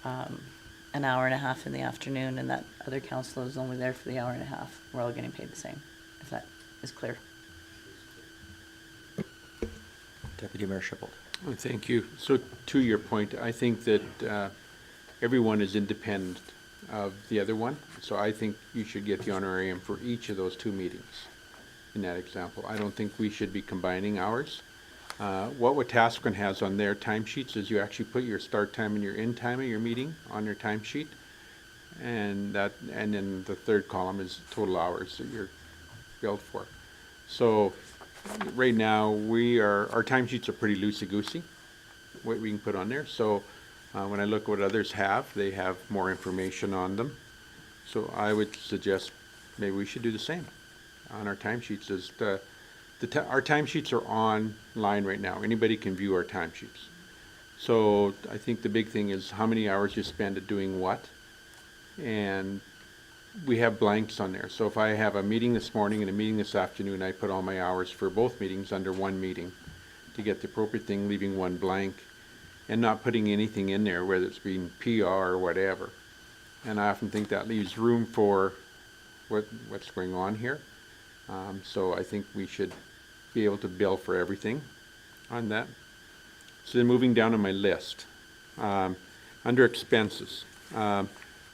an hour and a half in the afternoon, and that other councillor is only there for the hour and a half, we're all getting paid the same, if that is clear. Deputy Mayor Shippold. Oh, thank you. So to your point, I think that everyone is independent of the other one. So I think you should get the honorarium for each of those 2 meetings in that example. I don't think we should be combining hours. What Wetaskiwin has on their timesheets is you actually put your start time and your end time of your meeting on your timesheet. And then the third column is total hours that you're billed for. So right now, our timesheets are pretty loosey-goosey, what we can put on there. So when I look at what others have, they have more information on them. So I would suggest maybe we should do the same on our timesheets. Our timesheets are online right now. Anybody can view our timesheets. So I think the big thing is how many hours you spend at doing what. And we have blanks on there. So if I have a meeting this morning and a meeting this afternoon, I put all my hours for both meetings under one meeting to get the appropriate thing, leaving one blank and not putting anything in there, whether it's being PR or whatever. And I often think that leaves room for what's going on here. So I think we should be able to bill for everything on that. So then moving down on my list, under expenses,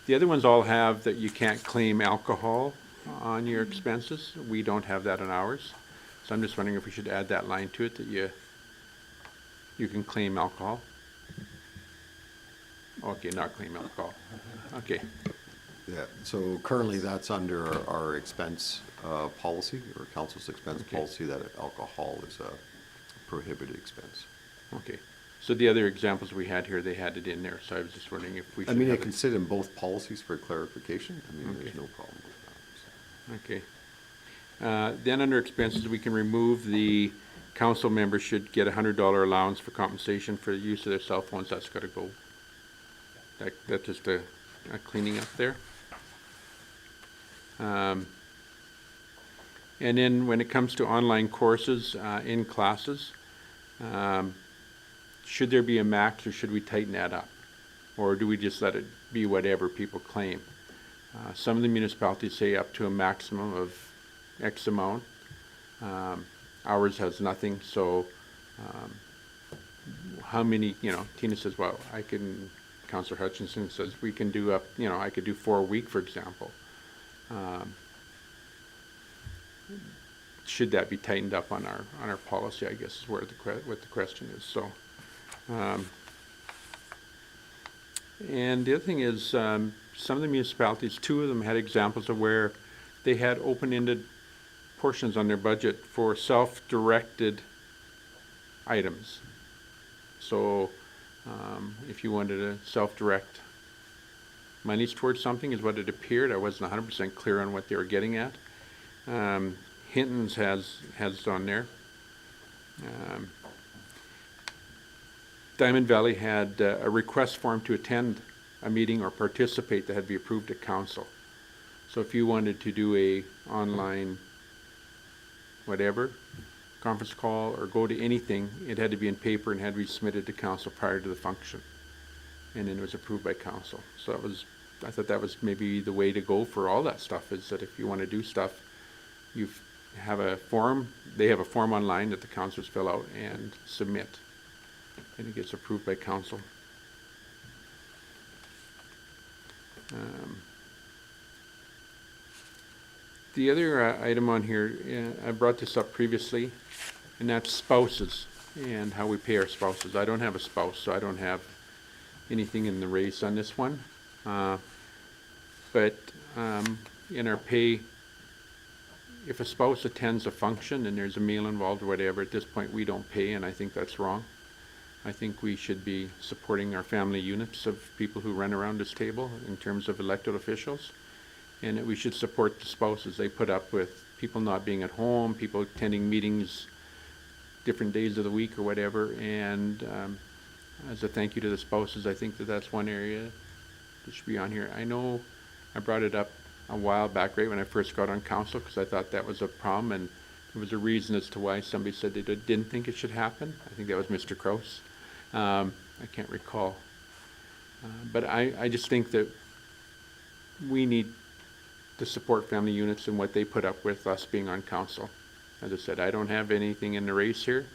the other ones all have that you can't claim alcohol on your expenses. We don't have that on ours. So I'm just wondering if we should add that line to it, that you can claim alcohol. Okay, not claim alcohol. Okay. Yeah, so currently that's under our expense policy, or council's expense Okay. policy, that alcohol is a prohibited expense. Okay. So the other examples we had here, they had it in there. So I was just wondering if we should I mean, I have can it. sit in both policies for clarification. I mean, there's Okay. no problem with that. Okay. Then under expenses, we can remove the council members should get $100 allowance for compensation for the use of their cell phones. That's got to go. That's just a cleaning up there. And then when it comes to online courses in classes, should there be a max, or should we tighten that up? Or do we just let it be whatever people claim? Some of the municipalities say up to a maximum of X amount. Ours has nothing, so how many, Tina says, well, Counselor Hutchinson says we can do up, I could do 4 a week, for example. Should that be tightened up on our policy, I guess is what the question is, so. And the other thing is, some of the municipalities, 2 of them had examples of where they had open-ended portions on their budget for self-directed items. So, if you wanted to self-direct monies towards something is what it appeared. I wasn't 100% clear on what they were getting at. Hinton's has on there. Diamond Valley had a request form to attend a meeting or participate that had to be approved at council. So if you wanted to do a online whatever, conference call or go to anything, it had to be in paper and had to be submitted to council prior to the function. And then it was approved by council. So I thought that was maybe the way to go for all that stuff, is that if you want to do stuff, you have a form, they have a form online that the councilors fill out and submit. And it gets approved by council. The other item on here, I brought this up previously, and that's spouses and how we pay our spouses. I don't have a spouse, so I don't have anything in the race on this one. But in our pay, if a spouse attends a function and there's a meal involved or whatever, at this point we don't pay, and I think that's wrong. I think we should be supporting our family units of people who run around this table in terms of elected officials. And that we should support the spouses. They put up with people not being at home, people attending meetings different days of the week or whatever. And as a thank you to the spouses, I think that that's one area that should be on here. I know I brought it up a while back, right when I first got on council, because I thought that was a problem, and there was a reason as to why somebody said they didn't think it should happen. I think that was Mr. Kraus. I can't recall. But I just think that we need to support family units and what they put up with us being on council. As I said, I don't have anything in the race here,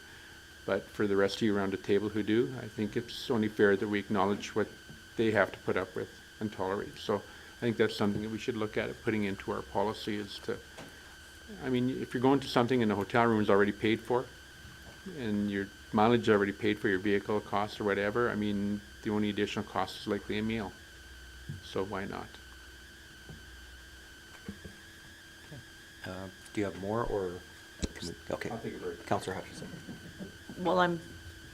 but for the rest of you around the table who do, I think it's only fair that we acknowledge what they have to put up with and tolerate. So I think that's something that we should look at putting into our policy, is to, I mean, if you're going to something and the hotel room is already paid for and your mileage is already paid for, your vehicle costs or whatever, I mean, the only additional cost is likely a meal. So why not? Do you have more, or? Okay. I'll take a break. Councillor Hutchinson. Well,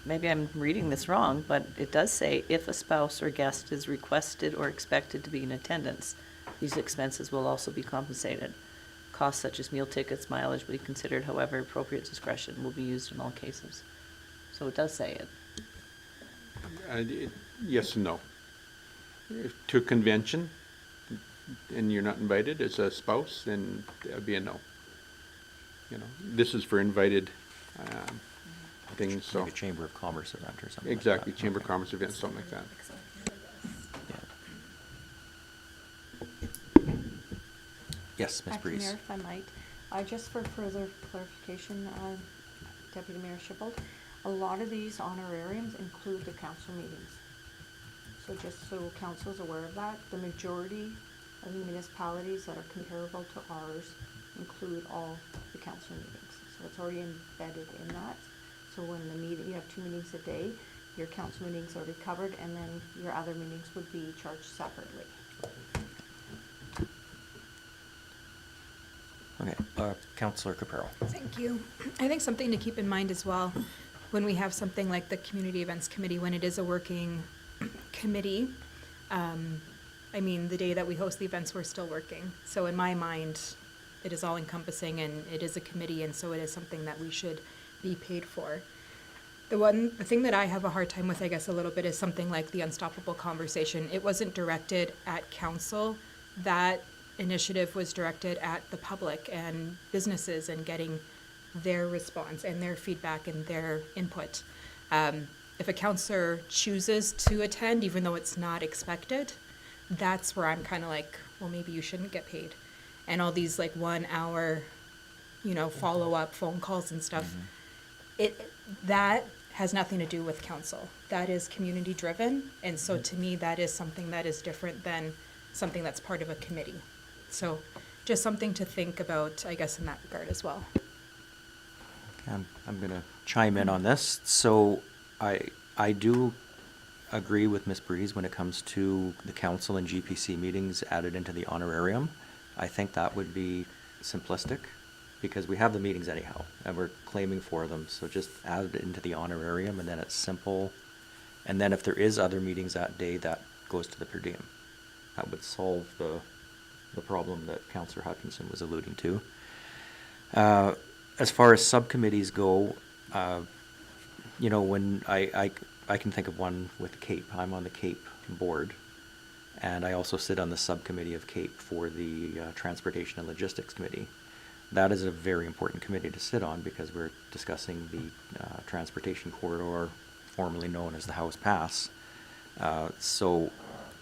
maybe I'm reading this wrong, but it does say if a spouse or guest is requested or expected to be in attendance, these expenses will also be compensated. Costs such as meal tickets, mileage will be considered, however, appropriate discretion will be used in all cases. So it does say it. Yes and no. If to a convention and you're not invited as a spouse, then that would be a no. You know, this is for invited things, so. Like a Chamber of Commerce event or something. Exactly, like that. Chamber of Commerce event, something like that. Yeah. Yes, Ms. Acting Breeze. Mayor, if I might, just for further clarification, Deputy Mayor Shippold, a lot of these honorariums include the council meetings. So just so council's aware of that, the majority of the municipalities that are comparable to ours include all the council meetings. So it's already embedded in that. So when you have 2 meetings a day, your council meeting's already covered, and then your other meetings would be charged separately. Okay, Councillor Capero. Thank you. I think something to keep in mind as well, when we have something like the Community Events Committee, when it is a working committee, I mean, the day that we host the events, we're still working. So in my mind, it is all encompassing, and it is a committee, and so it is something that we should be paid for. The thing that I have a hard time with, I guess, a little bit, is something like the Unstoppable Conversation. It wasn't directed at council. That initiative was directed at the public and businesses, and getting their response and their feedback and their input. If a councillor chooses to attend, even though it's not expected, that's where I'm kind of like, well, maybe you shouldn't get paid. And all these like 1 hour, follow-up phone calls and stuff, that has nothing to do with council. That is community driven, and so to me, that is something that is different than something that's part of a committee. So just something to think about, I guess, in that regard as well. I'm gonna chime in on this. So I do agree with Ms. Breeze when it comes to the council and GPC meetings added into the honorarium. I think that would be simplistic, because we have the meetings anyhow, and we're claiming for them, so just add it into the honorarium, and then it's simple. And then if there is other meetings that day, that goes to the per diem. That would solve the problem that Councillor Hutchinson was alluding to. As far as subcommittees go, you know, when I can think of one with CAPE. I'm on the CAPE board, and I also sit on the subcommittee of CAPE for the Transportation and Logistics Committee. That is a very important committee to sit on, because we're discussing the transportation corridor, formerly known as the House Pass. So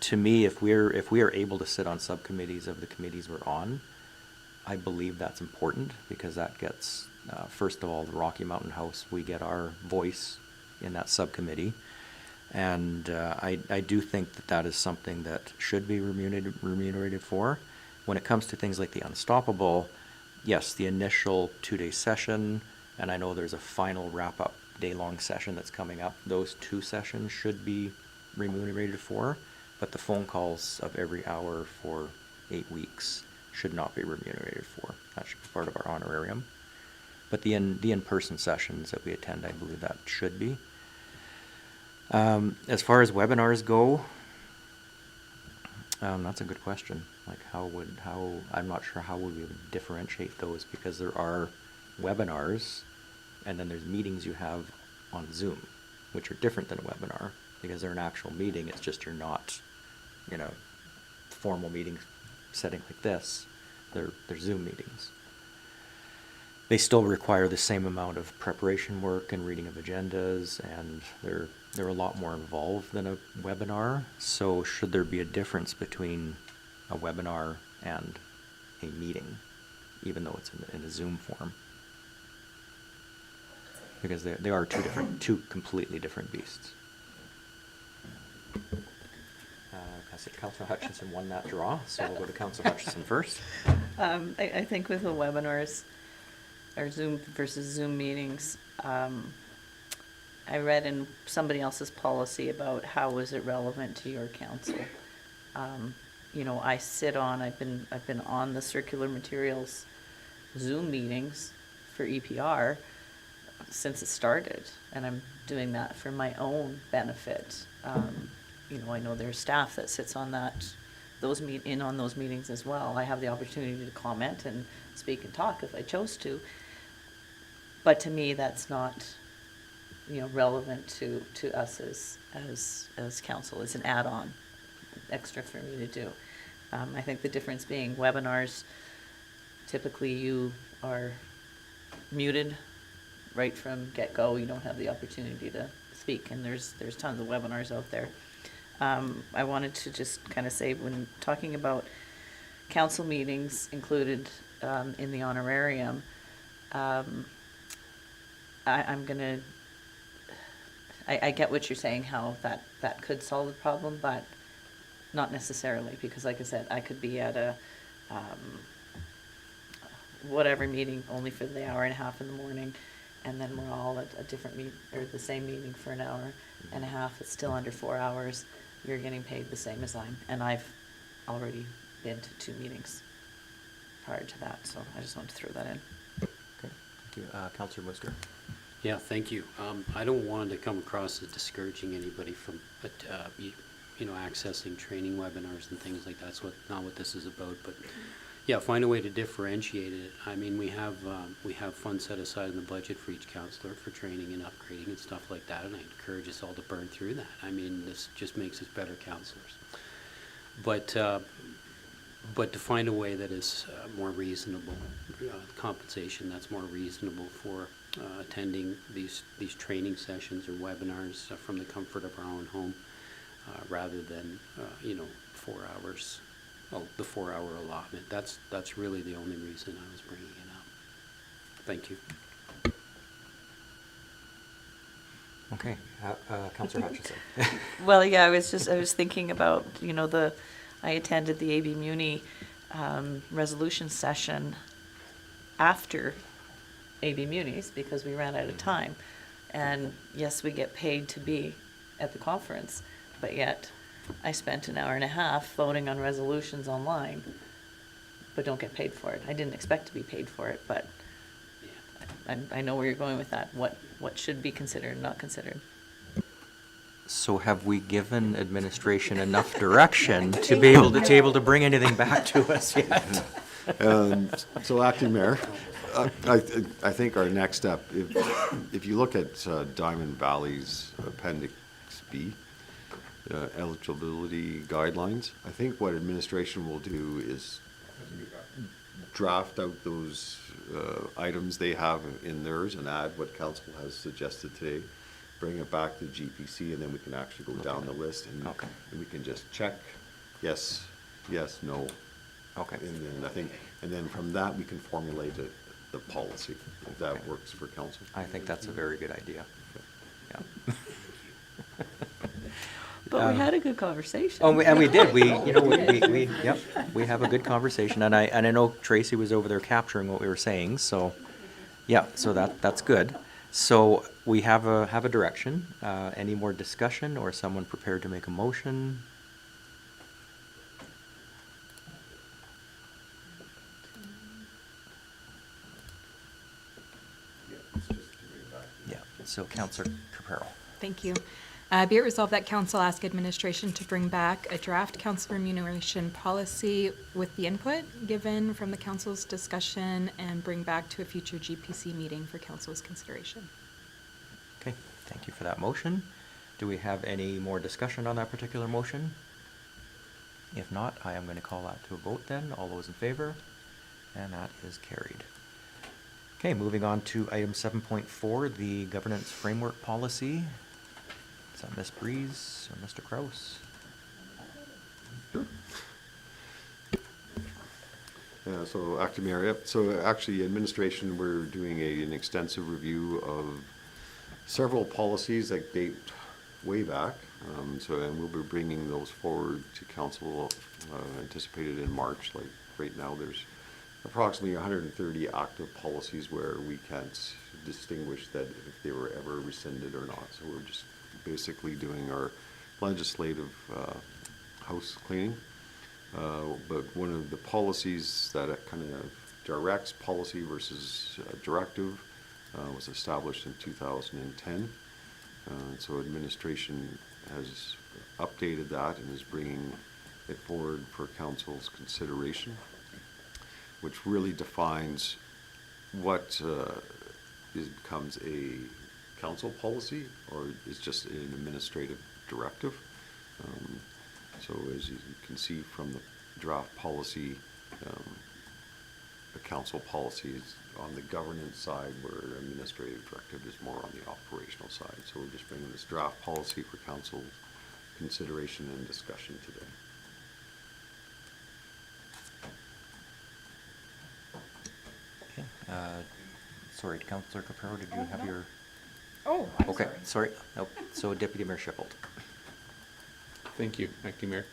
to me, if we are able to sit on subcommittees of the committees we're on, I believe that's important, because that gets, first of all, the Rocky Mountain House, we get our voice in that subcommittee. And I do think that that is something that should be remunerated for. When it comes to things like the Unstoppable, yes, the initial 2-day session, and I know there's a final wrap-up day-long session that's coming up. Those 2 sessions should be remunerated for, but the phone calls of every hour for 8 weeks should not be remunerated for. That should be part of our honorarium. But the in-person sessions that we attend, I believe that should be. As far as webinars go, that's a good question. Like, I'm not sure how we would differentiate those, because there are webinars, and then there's meetings you have on Zoom, which are different than a webinar, because they're an actual meeting. It's just you're not, you know, formal meeting setting like this. They're Zoom meetings. They still require the same amount of preparation work and reading of agendas, and they're a lot more involved than a webinar. So should there be a difference between a webinar and a meeting, even though it's in a Zoom form? Because they are two completely different beasts. Councillor Hutchinson won that draw, so we'll go to Councillor Hutchinson first. I think with the webinars, or Zoom versus Zoom meetings, I read in somebody else's policy about how is it relevant to your council. You know, I've been on the circular materials Zoom meetings for EPR since it started, and I'm doing that for my own benefit. You know, I know there's staff that sits on those meetings as well. I have the opportunity to comment and speak and talk if I chose to. But to me, that's not, you know, relevant to us as council. It's an add-on, extra for me to do. I think the difference being webinars, typically you are muted right from get-go. You don't have the opportunity to speak, and there's tons of webinars out there. I wanted to just kind of say, when talking about council meetings included in the honorarium, I get what you're saying, how that could solve the problem, but not necessarily, because like I said, I could be at a whatever meeting only for the hour and a half in the morning, and then we're all at a different or the same meeting for an hour and a half. It's still under 4 hours. You're getting paid the same as and I've already been to 2 meetings prior to that, so I just wanted to throw that in. Okay, thank you. Councillor Musker. Yeah, thank you. I don't want to come across as discouraging anybody from, you know, accessing training webinars and things like that. That's not what this is about. But yeah, find a way to differentiate it. I mean, we have funds set aside in the budget for each councillor for training and upgrading and stuff like that, and I encourage us all to burn through that. I mean, this just makes us better councillors. But to find a way that is more reasonable, compensation that's more reasonable for attending these training sessions or webinars from the comfort of our own home, rather than you know, 4 hours. Well, the 4-hour allotment. That's really the only reason I was bringing it up. Thank you. Okay, Counselor Hutchison. Well, yeah, I was thinking about, I attended the AB Muni resolution session after AB Munis because we ran out of time. And yes, we get paid to be at the conference, but yet I spent an hour and a half voting on resolutions online, but don't get paid for it. I didn't expect to be paid for it, but I know where you're going with that. What should be considered and not considered. So have we given administration enough direction to be able to bring anything back to us yet? So Acting Mayor, I think our next step, if you look at Diamond Valley's Appendix B, eligibility guidelines, I think what administration will do is draft out those items they have in theirs and add what council has suggested today, bring it back to GPC, and then we can actually go down the list and Okay. and we can just check, yes, yes, no. Okay. And then from that, we can formulate the policy, if that Okay. works for council. I think that's a very good idea. Yeah. But we had a good conversation. Oh, and we did. Yep, we have a good conversation, and I know Tracy was over there capturing what we were saying. So, yeah, so that's good. So we have a direction. Any more discussion, or someone prepared to make a motion? Yeah. So, Councillor Capero. Thank you. Be it resolved that council ask administration to bring back a draft council remuneration policy with the input given from the council's discussion and bring back to a future GPC meeting for council's consideration. Okay, thank you for that motion. Do we have any more discussion on that particular motion? If not, I am going to call that to a vote then. All those in favor? And that is carried. Okay, moving on to item 7.4, the governance framework policy. Is that Ms. Breeze or Mr. Kraus? Yeah, so Acting Mayor, yep. So actually, administration, we're doing an extensive review of several policies that date way back. And we'll be bringing those forward to council, anticipated in March. Like right now, there's approximately 130 active policies where we can't distinguish that if they were ever rescinded or not. So we're just basically doing our legislative house cleaning. But one of the policies that kind of directs policy versus directive was established in 2010. So administration has updated that and is bringing it forward for council's consideration, which really defines what becomes a council policy or is just an administrative directive. So as you can see from the draft policy, the council policy is on the governance side, where administrative directive is more on the operational side. So we're just bringing this draft policy for council consideration and discussion today. Okay. Sorry, Councillor Capero, did you have your? Oh, Okay, sorry. Nope. So Deputy Mayor Shippold. Thank you, Acting Mayor.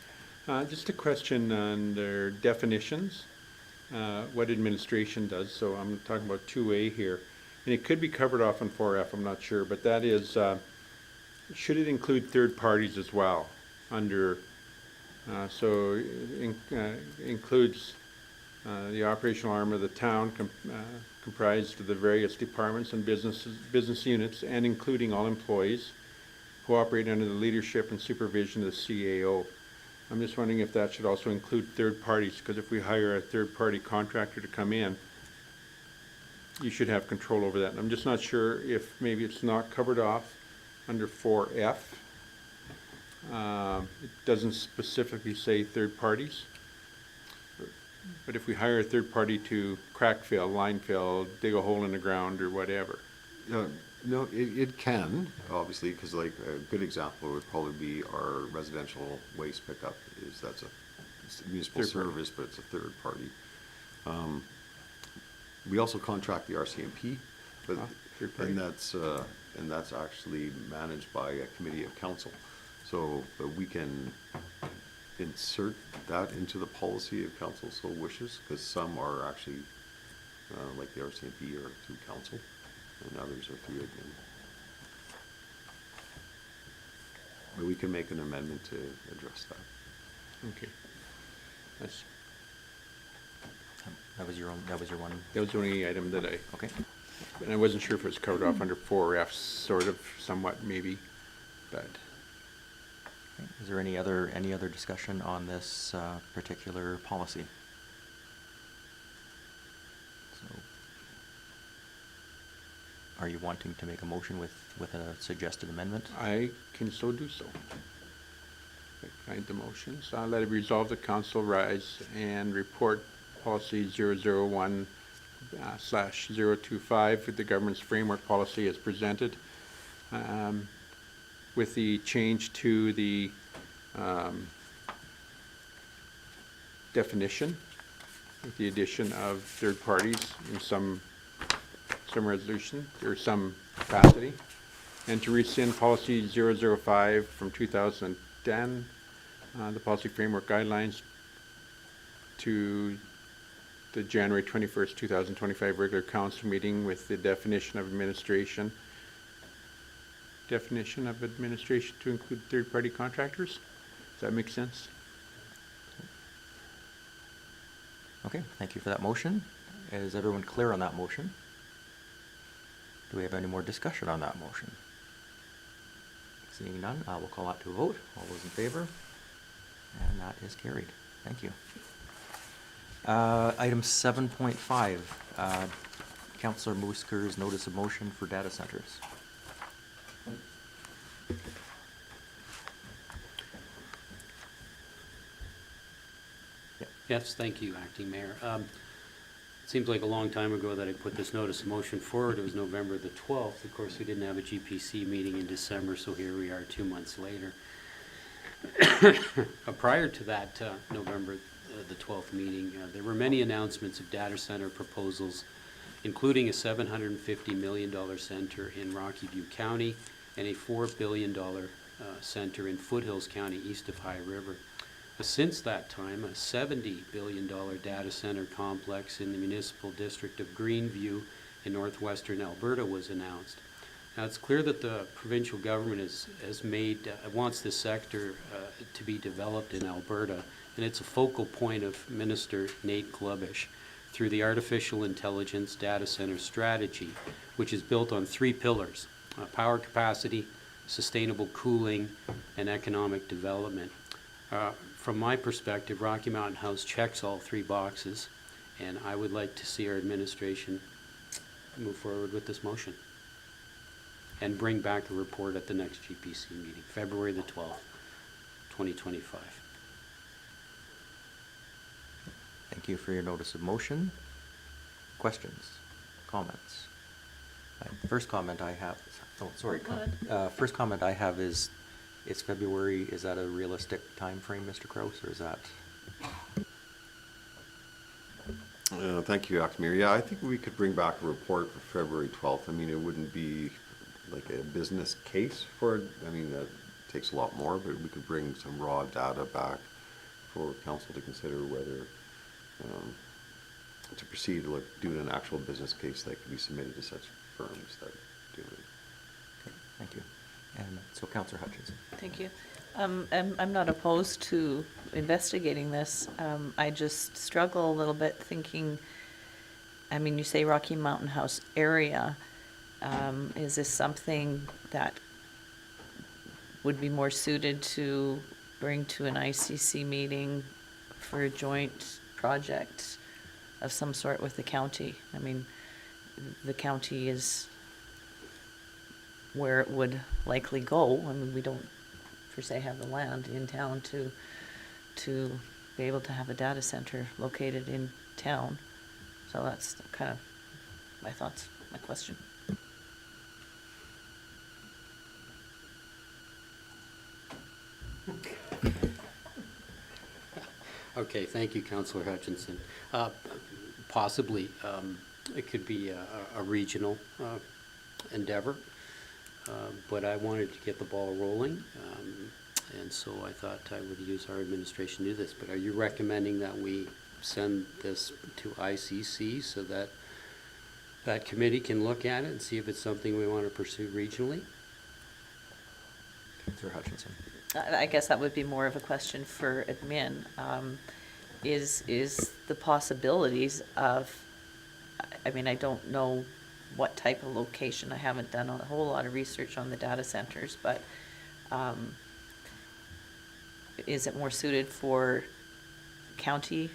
Just a question on their definitions, what administration does. So I'm talking about 2A here. And it could be covered off in 4F, I'm not sure, but that is, should it include third parties as well under, includes the operational arm of the town comprised of the various departments and business units, and including all employees who operate under the leadership and supervision of the CAO. I'm just wondering if that should also include third parties, because if we hire a third-party contractor to come in, you should have control over that. And I'm just not sure if maybe it's not covered off under 4F. It doesn't specifically say third parties. But if we hire a third party to crack fill, line fill, dig a hole in the ground or whatever. No, it can, obviously, because like a good example would probably be our residential waste pickup. That's a municipal Third party. service, but it's a third party. We also contract the RCMP, but Third party. And that's actually managed by a committee of council. So, but we can insert that into the policy if council so wishes, because some are actually, like the RCMP are through council, and others are through admin. But we can make an amendment to address that. Okay. That's, That was your one? that was the only item that Okay. and I wasn't sure if it was covered off under 4F, sort of, somewhat, maybe, but. Okay. Is there any other discussion on this particular policy? So, are you wanting to make a motion with a suggested amendment? I can so do so. Find the motions. Let it resolve the council rise and report policy 001 /025 with the government's framework policy as presented, with the change to the definition, with the addition of third parties in some resolution or some capacity, and to rescind policy 005 from 2010, the policy framework guidelines, to the January 21st, 2025 regular council meeting with the definition of administration to include third-party contractors. Does that make sense? Okay, thank you for that motion. Is everyone clear on that motion? Do we have any more discussion on that motion? Seeing none, we'll call out to a vote. All those in favor? And that is carried. Thank you. Item 7.5, Councillor Moosker's notice of motion for data centers. Yes, thank you, Acting Mayor. It seems like a long time ago that I put this notice of motion forward. It was November the 12th. Of course, we didn't have a GPC meeting in December, so here we are 2 months later. Prior to that November the 12th meeting, there were many announcements of data center proposals, including a $750 million center in Rocky View County and a $4 billion center in Foothills County east of High River. Since that time, a $70 billion data center complex in the municipal district of Greenview in northwestern Alberta was announced. Now, it's clear that the provincial government wants this sector to be developed in Alberta, and it's a focal point of Minister Nate Glubish through the Artificial Intelligence Data Center Strategy, which is built on 3 pillars: power capacity, sustainable cooling, and economic development. From my perspective, Rocky Mountain House checks all 3 boxes, and I would like to see our administration move forward with this motion and bring back a report at the next GPC meeting, February the 12th, 2025. Thank you for your notice of motion. Questions? Comments? First comment I have, first comment I have is, it's February. Is that a realistic time frame, Mr. Kraus, or is that? Thank you, Acting Mayor. Yeah, I think we could bring back a report for February 12th. I mean, it wouldn't be like a business case for it. I mean, that takes a lot more, but we could bring some raw data back for council to consider whether to proceed, like doing an actual business case that could be submitted to such firms that do it. Okay, thank you. And so Councillor Hutchinson. Thank you. I'm not opposed to investigating this. I just struggle a little bit thinking, I mean, you say Rocky Mountain House area. Is this something that would be more suited to bring to an ICC meeting for a joint project of some sort with the county? I mean, the county is where it would likely go. I mean, we don't per se have the land in town to be able to have a data center located in town. So that's kind of my thoughts, my question. Okay, thank you, Councillor Hutchinson. Possibly, it could be a regional endeavor. But I wanted to get the ball rolling, and so I thought I would use our administration to do this. But are you recommending that we send this to ICC so that that committee can look at it and see if it's something we want to pursue regionally? Councillor Hutchinson. I guess that would be more of a question for admin. Is the possibilities of, I mean, I don't know what type of location. I haven't done a whole lot of research on the data centers, but is it more suited for county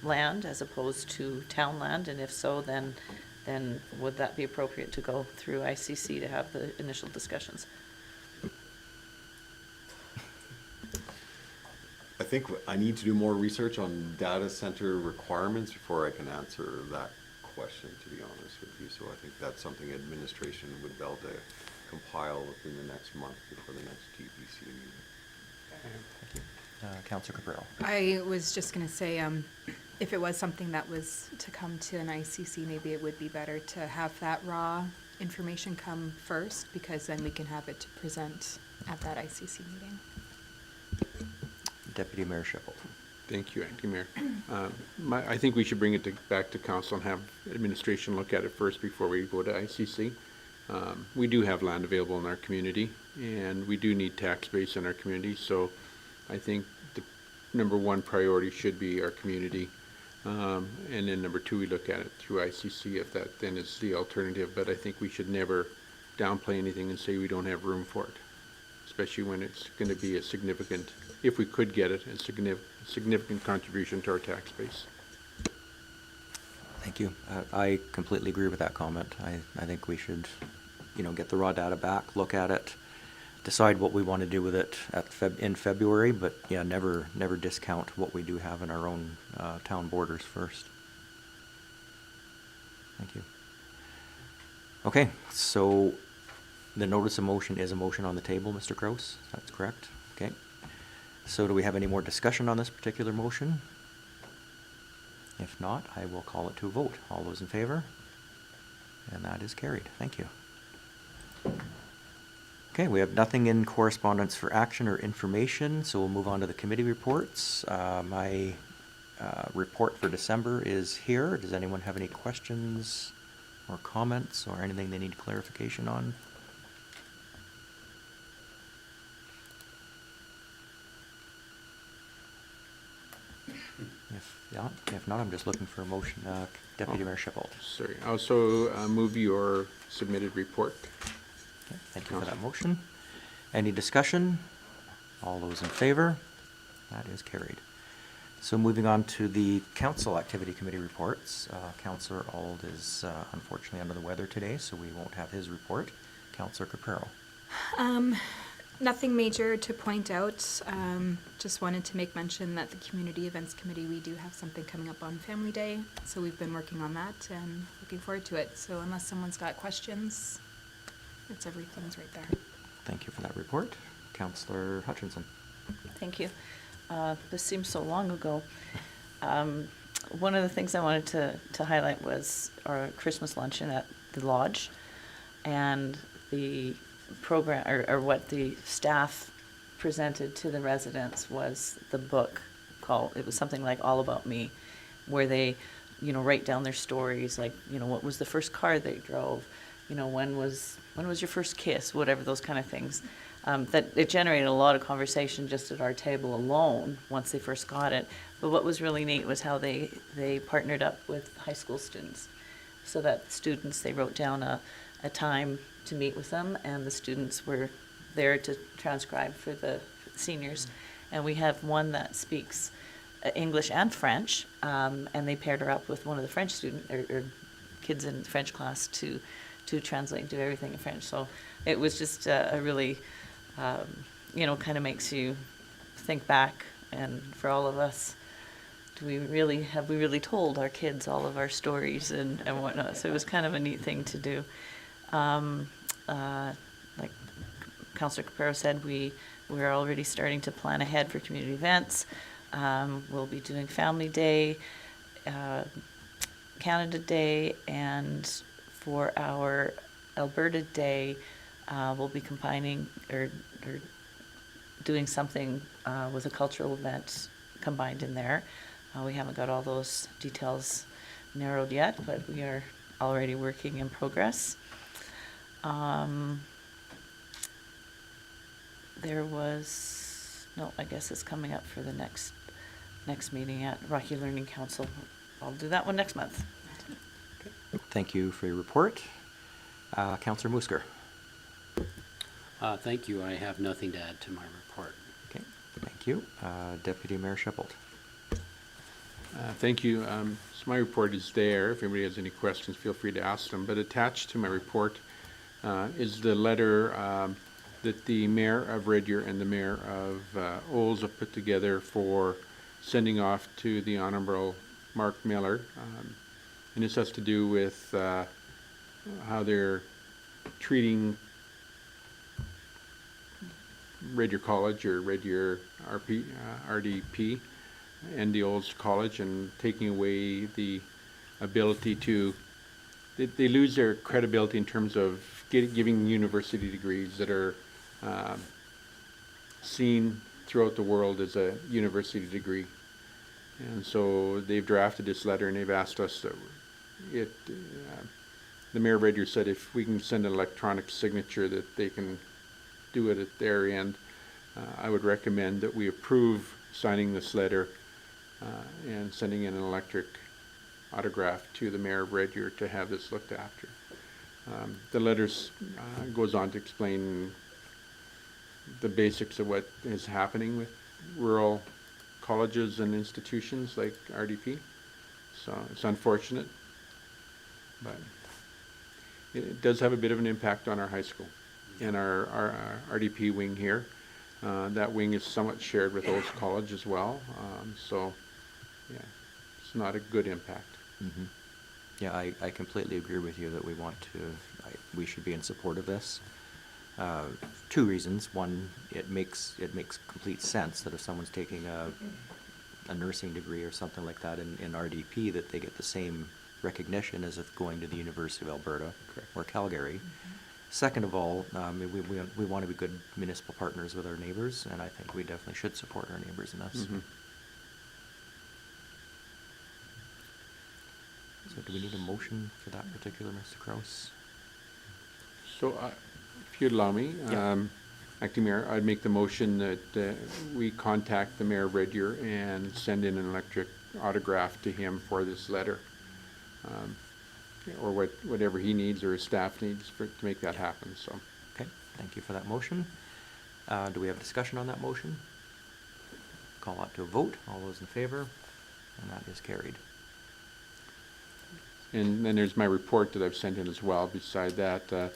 land as opposed to town land? And if so, then would that be appropriate to go through ICC to have the initial discussions? I think I need to do more research on data center requirements before I can answer that question, to be honest with you. So I think that's something administration would be able to compile within the next month before the next TPC meeting. Councillor Cabrero. I was just going to say, if it was something that was to come to an ICC, maybe it would be better to have that raw information come first, because then we can have it to present at that ICC meeting. Deputy Mayor Shipple. Thank you, Acting Mayor. I think we should bring it back to council and have administration look at it first before we go to ICC. We do have land available in our community, and we do need tax base in our community, so I think the number one priority should be our community. And then number two, we look at it through ICC if that then is the alternative, but I think we should never downplay anything and say we don't have room for it, especially when it's going to be a significant, if we could get it, a significant contribution to our tax base. Thank you. I completely agree with that comment. I think we should, get the raw data back, look at it, decide what we want to do with it in February, but yeah, never discount what we do have in our own town borders first. Thank you. Okay, so the notice of motion is a motion on the table, Mr. Kraus? That's correct? Okay. So do we have any more discussion on this particular motion? If not, I will call it to a vote. All those in favor? And that is carried. Thank you. Okay, we have nothing in correspondence for action or information, so we'll move on to the committee reports. My report for December is here. Does anyone have any questions or comments or anything they need clarification on? If not, I'm just looking for a motion. Deputy Mayor Shippold. Sorry, I also move your submitted report. Okay, thank you for that motion. Any discussion? All those in favor? That is carried. So moving on to the council activity committee reports. Councillor Auld is unfortunately under the weather today, so we won't have his report. Councillor Caprero. Nothing major to point out. Just wanted to make mention that the Community Events Committee, we do have something coming up on Family Day, so we've been working on that and looking forward to it. So unless someone's got questions, everything's right there. Thank you for that report. Councillor Hutchinson. Thank you. This seems so long ago. One of the things I wanted to highlight was our Christmas luncheon at the lodge, and the program, or what the staff presented to the residents was the book called, it was something like All About Me, where they, write down their stories, like, what was the first car they drove, when was your first kiss, whatever, those kind of things. That it generated a lot of conversation just at our table alone once they first got it. But what was really neat was how they partnered up with high school students, so that students, they wrote down a time to meet with them, and the students were there to transcribe for the seniors. And we have one that speaks English and French, and they paired her up with one of the French students, or kids in French class, to translate and do everything in French. So it was just a really, kind of makes you think back, and for all of us, have we really told our kids all of our stories and whatnot? So it was kind of a neat thing to do. Like Councillor Caprero said, we're already starting to plan ahead for community events. We'll be doing Family Day, Canada Day, and for our Alberta Day, we'll be combining or doing something with a cultural event combined in there. We haven't got all those details narrowed yet, but we are already working in progress. There was, no, I guess it's coming up for the next meeting at Rocky Learning Council. I'll do that one next month. Thank you for your report. Councillor Musker. Thank you. I have nothing to add to my report. Okay, thank you. Deputy Mayor Shepard. Thank you. So my report is there. If anybody has any questions, feel free to ask them. But attached to my report is the letter that the Mayor of Red Deer and the Mayor of Olds have put together for sending off to the Honorable Mark Miller. And this has to do with how they're treating Red Deer College or Red Deer RDP and the Olds College, and taking away the ability to, they lose their credibility in terms of giving university degrees that are seen throughout the world as a university degree. And so they've drafted this letter and they've asked us that the Mayor of Red Deer said if we can send an electronic signature that they can do it at their end. I would recommend that we approve signing this letter and sending in an electric autograph to the Mayor of Red Deer to have this looked after. The letter goes on to explain the basics of what is happening with rural colleges and institutions like RDP. So it's unfortunate, but it does have a bit of an impact on our high school and our RDP wing here. That wing is somewhat shared with Olds College as well. So yeah, it's not a good impact. Mm-hmm. Yeah, I completely agree with you that we want to, we should be in support of this. Two reasons. One, it makes complete sense that if someone's taking a nursing degree or something like that in RDP, that they get the same recognition as if going to the University of Alberta. Correct. Or Calgary. Second of all, we want to be good municipal partners with our neighbors, and I think we definitely should support our neighbors in this. Mhm. So do we need a motion for that particular, Mr. Kraus? So if you'd allow me, Yeah. Acting Mayor, I'd make the motion that we contact the Mayor of Red Deer and send in an electric autograph to him for this letter. Or whatever he needs or his staff needs to make that happen, so. Okay, thank you for that motion. Do we have a discussion on that motion? Call that to a vote. All those in favor? And that is carried. And then there's my report that I've sent in as well. Beside that, the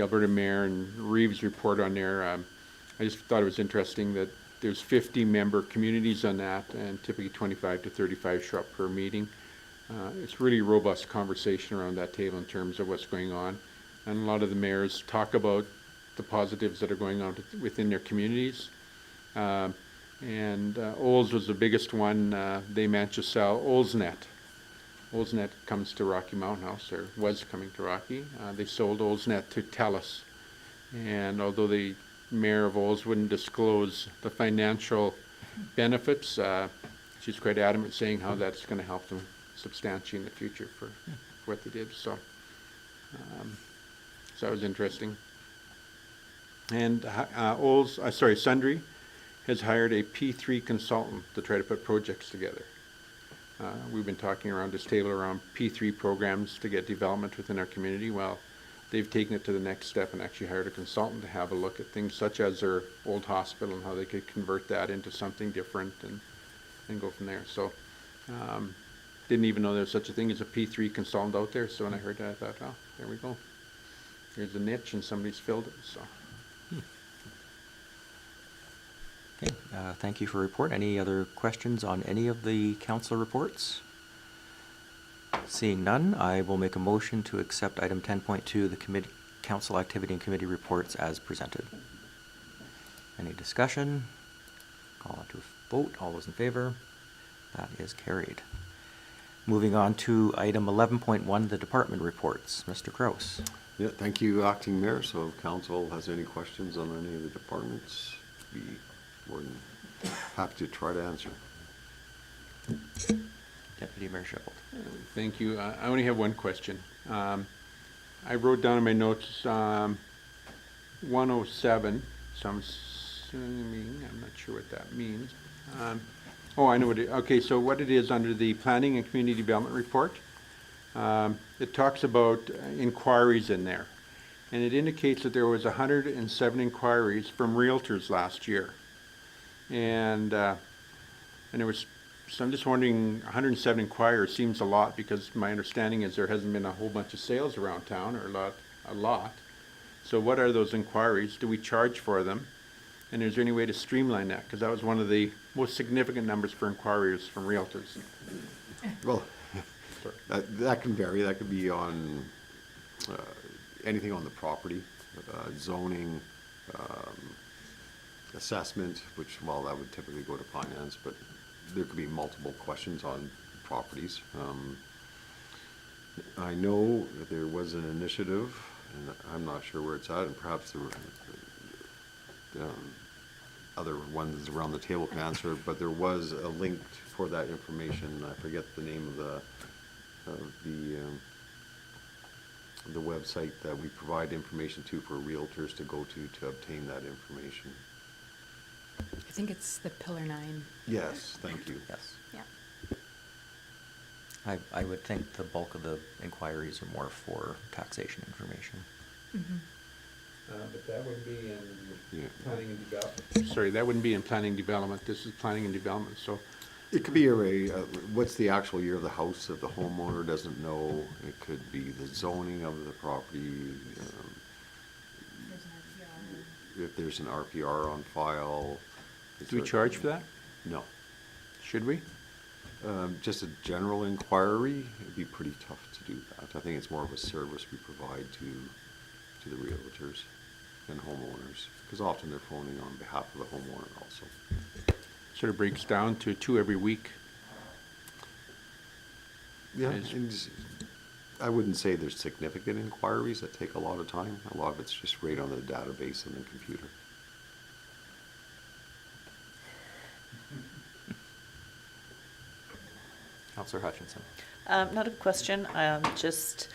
Alberta Mayor and Reeves report on there, I just thought it was interesting that there's 50 member communities on that, and typically 25 to 35 show up per meeting. It's really robust conversation around that table in terms of what's going on. And a lot of the mayors talk about the positives that are going on within their communities. Olds was the biggest one. They managed to sell Oldsnet. Oldsnet comes to Rocky Mountain House, or was coming to Rocky. They sold Oldsnet to TELUS. And although the mayor of Olds wouldn't disclose the financial benefits, she's quite adamant saying how that's going to help them substantially in the future for what they did. So that was interesting. And Sundry has hired a P3 consultant to try to put projects together. We've been talking around this table around P3 programs to get development within our community. Well, they've taken it to the next step and actually hired a consultant to have a look at things such as their old hospital and how they could convert that into something different and go from there. So didn't even know there was such a thing as a P3 consultant out there. So when I heard that, I thought, oh, there we go. Here's a niche and somebody's filled it. So. Okay, thank you for your report. Any other questions on any of the council reports? Seeing none, I will make a motion to accept item 10.2, the council activity and committee reports as presented. Any discussion? Call it to a vote. All those in favor? That is carried. Moving on to item 11.1, the department reports. Mr. Kraus. Yeah, thank you, Acting Mayor. So if council has any questions on any of the departments, be more than happy to try to answer. Deputy Mayor Sheppel. Thank you. I only have one question. I wrote down in my notes 107, so I'm assuming, I'm not sure what that means. Oh, I know what it, okay, so what it is under the Planning and Community Development Report, it talks about inquiries in there. And it indicates that there was 107 inquiries from realtors last year. And there was, so I'm just wondering, 107 inquiries seems a lot because my understanding is there hasn't been a whole bunch of sales around town, or a lot. So what are those inquiries? Do we charge for them? And is there any way to streamline that? Because that was one of the most significant numbers for inquiries from realtors. Well, Sorry. that can vary. That could be on anything on the property, zoning, assessment, which, well, that would typically go to finance, but there could be multiple questions on properties. I know that there was an initiative, and I'm not sure where it's at, and perhaps there were other ones around the table can answer, but there was a link for that information. I forget the name of the website that we provide information to for realtors to go to obtain that information. I think it's the Pillar 9. Yes, thank you. Yes. Yeah. I would think the bulk of the inquiries are more for taxation information. But that would be in Yeah. planning and development. Sorry, that wouldn't be in planning development. This is planning and development, so. It could be what's the actual year of the house if the homeowner doesn't know. It could be the zoning of the property. If there's an RPR on file. Do we charge for that? No. Should we? Just a general inquiry, it'd be pretty tough to do that. I think it's more of a service we provide to the realtors and homeowners, because often they're phoning on behalf of the homeowner also. Sort of breaks down to 2 every week. Yeah, Is- and I wouldn't say there's significant inquiries that take a lot of time. A lot of it's just right on the database and the computer. Councillor Hutchinson. Not a question, just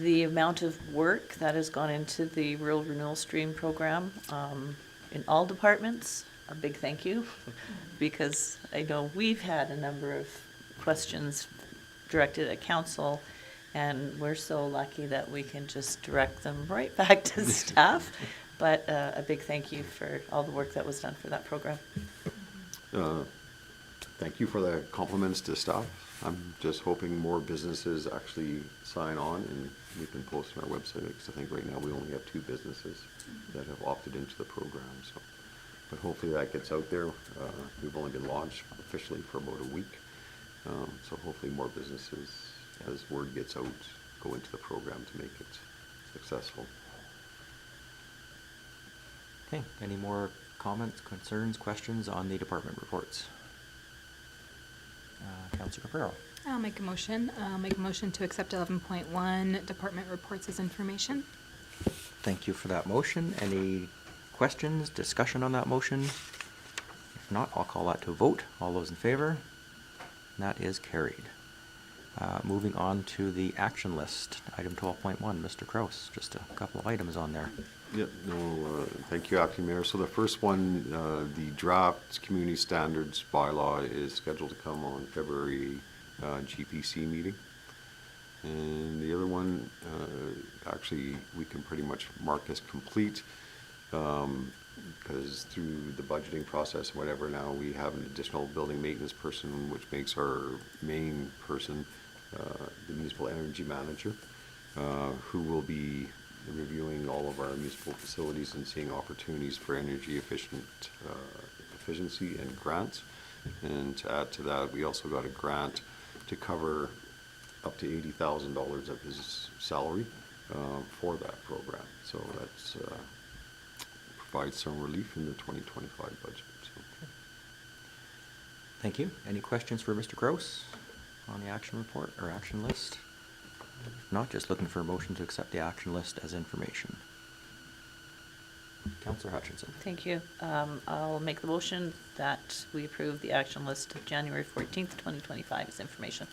the amount of work that has gone into the Rural Renewal Stream program in all departments. A big thank you, because I know we've had a number of questions directed at council, and we're so lucky that we can just direct them right back to staff. But a big thank you for all the work that was done for that program. Thank you for the compliments to staff. I'm just hoping more businesses actually sign on and we can post on our website, because I think right now we only have 2 businesses that have opted into the program, so. But hopefully that gets out there. We've only been launched officially for about a week. So hopefully more businesses, as word gets out, go into the program to make it successful. Okay, any more comments, concerns, questions on the department reports? Councillor Caprero. I'll make a motion. I'll make a motion to accept 11.1 department reports as information. Thank you for that motion. Any questions, discussion on that motion? If not, I'll call that to a vote. All those in favor? That is carried. Moving on to the action list, item 12.1, Mr. Kraus, just a couple of items on there. Yeah, no, thank you, Acting Mayor. So the first one, the draft community standards bylaw is scheduled to come on February GPC meeting. And the other one, actually, we can pretty much mark as complete, because through the budgeting process, whatever, now we have an additional building maintenance person, which makes our main person the municipal energy manager, who will be reviewing all of our municipal facilities and seeing opportunities for energy efficiency and grants. And to add to that, we also got a grant to cover up to $80,000 of his salary for that program. So that's provides some relief in the 2025 budget. So. Thank you. Any questions for Mr. Kraus? on the action report or action list? If not, just looking for a motion to accept the action list as information. Counselor Hutchinson. Thank you. I'll make the motion that we approve the action list of January 14th, 2025 as information.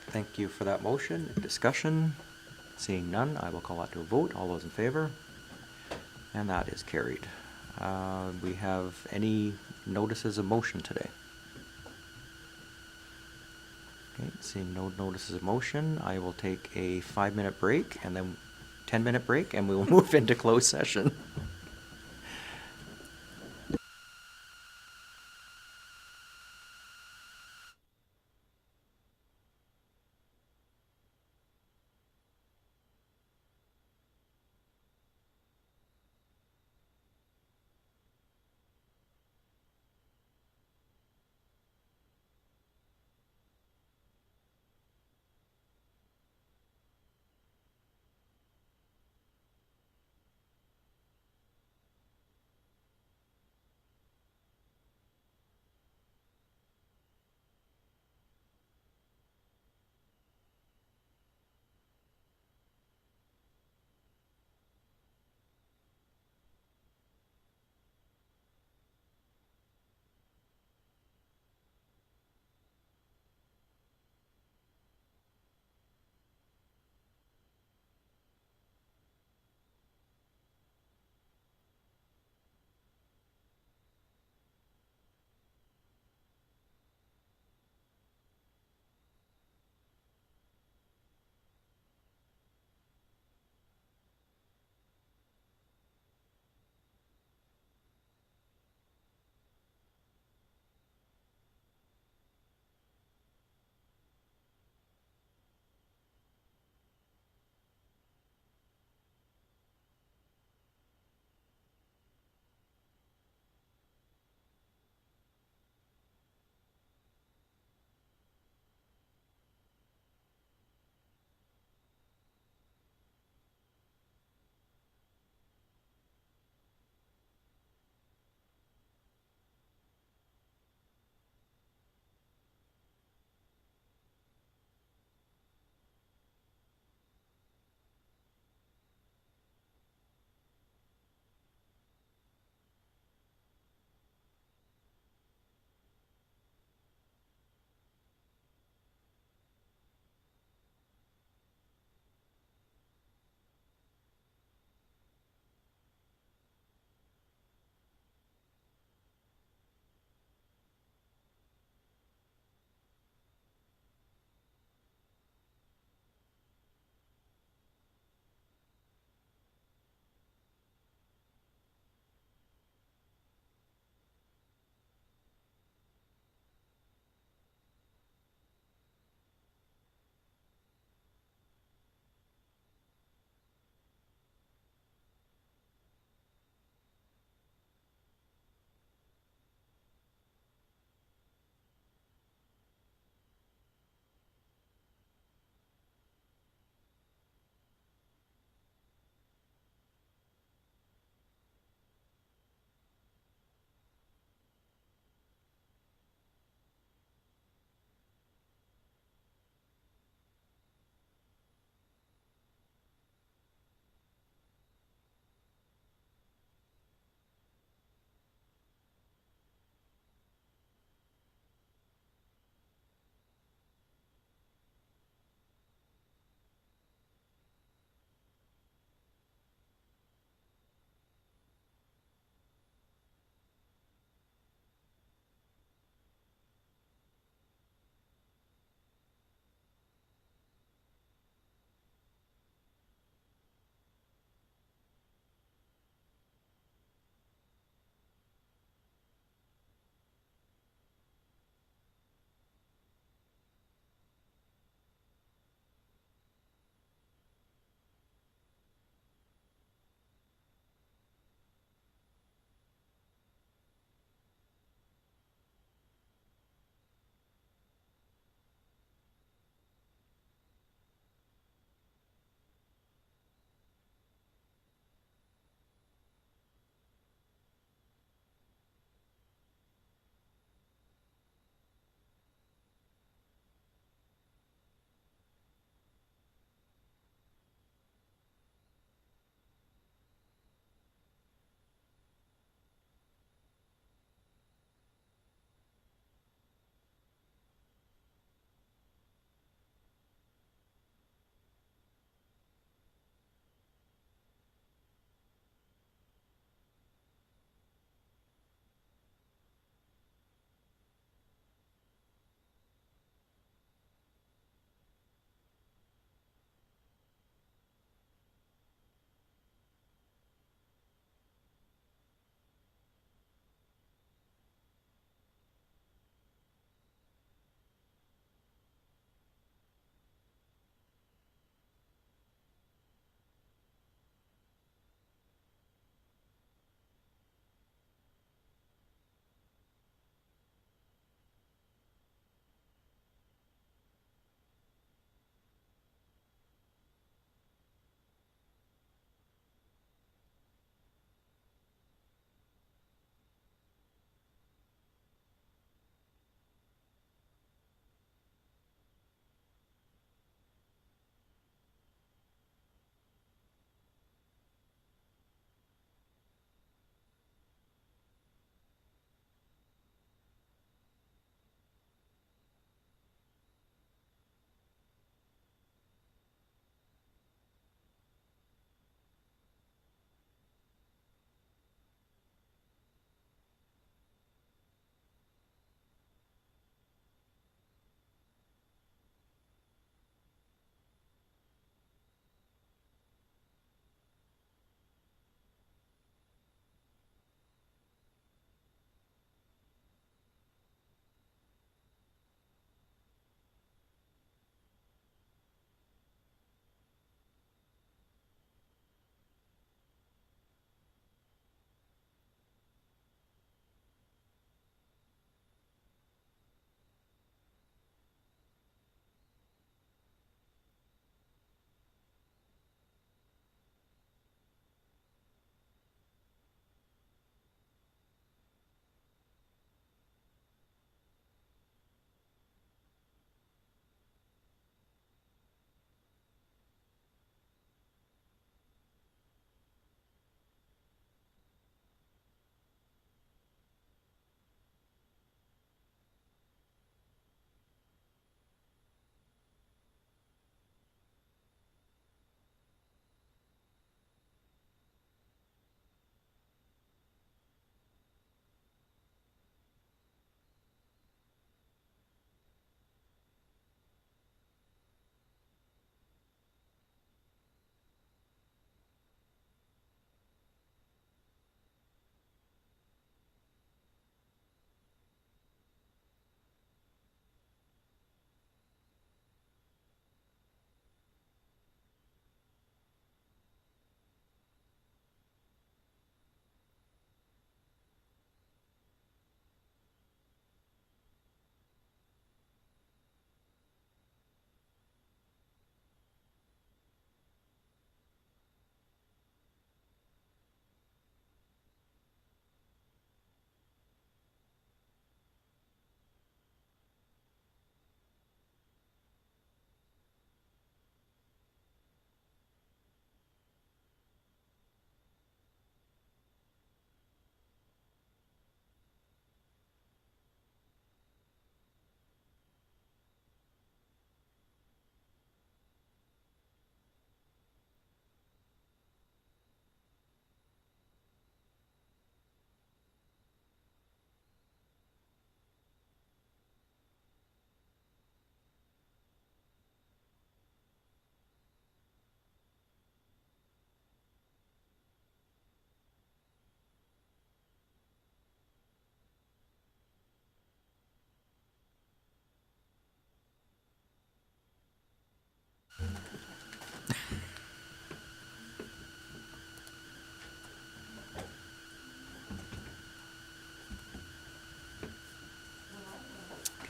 Thank you for that motion. Discussion? Seeing none, I will call that to a vote. All those in favor? And that is carried. We have any notices of motion today? Okay, seeing no notices of motion, I will take a 5-minute break and then 10-minute break, and we will move into closed session.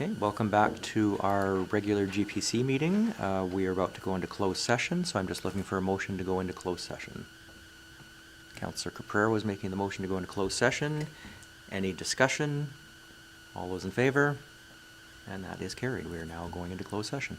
Okay, welcome back to our regular GPC meeting. We are about to go into closed session, so I'm just looking for a motion to go into closed session. Councillor Caprera was making the motion to go into closed session. Any discussion? All those in favor? And that is carried. We are now going into closed session.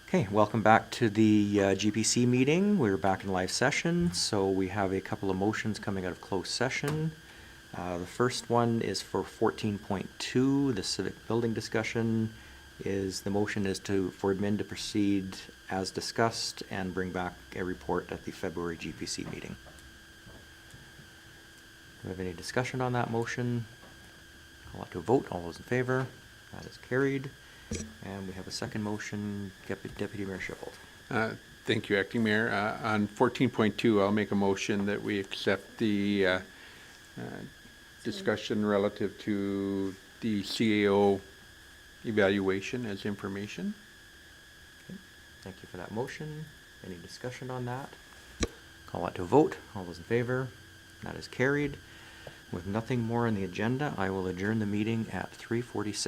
Okay, welcome back to the GPC meeting. We're back in live session, so we have a couple of motions coming out of closed session. The first one is for 14.2, the civic building discussion. The motion is for admin to proceed as discussed and bring back a report at the February GPC meeting. Do we have any discussion on that motion? Call it to a vote. All those in favor? That is carried. And we have a second motion, Deputy Mayor Sheffield. Thank you, Acting Mayor. On 14.2, I'll make a motion that we accept the discussion relative to the CAO evaluation as information. Okay, thank you for that motion. Any discussion on that? Call it to a vote. All those in favor? That is carried. With nothing more on the agenda, I will adjourn the meeting at 3:46.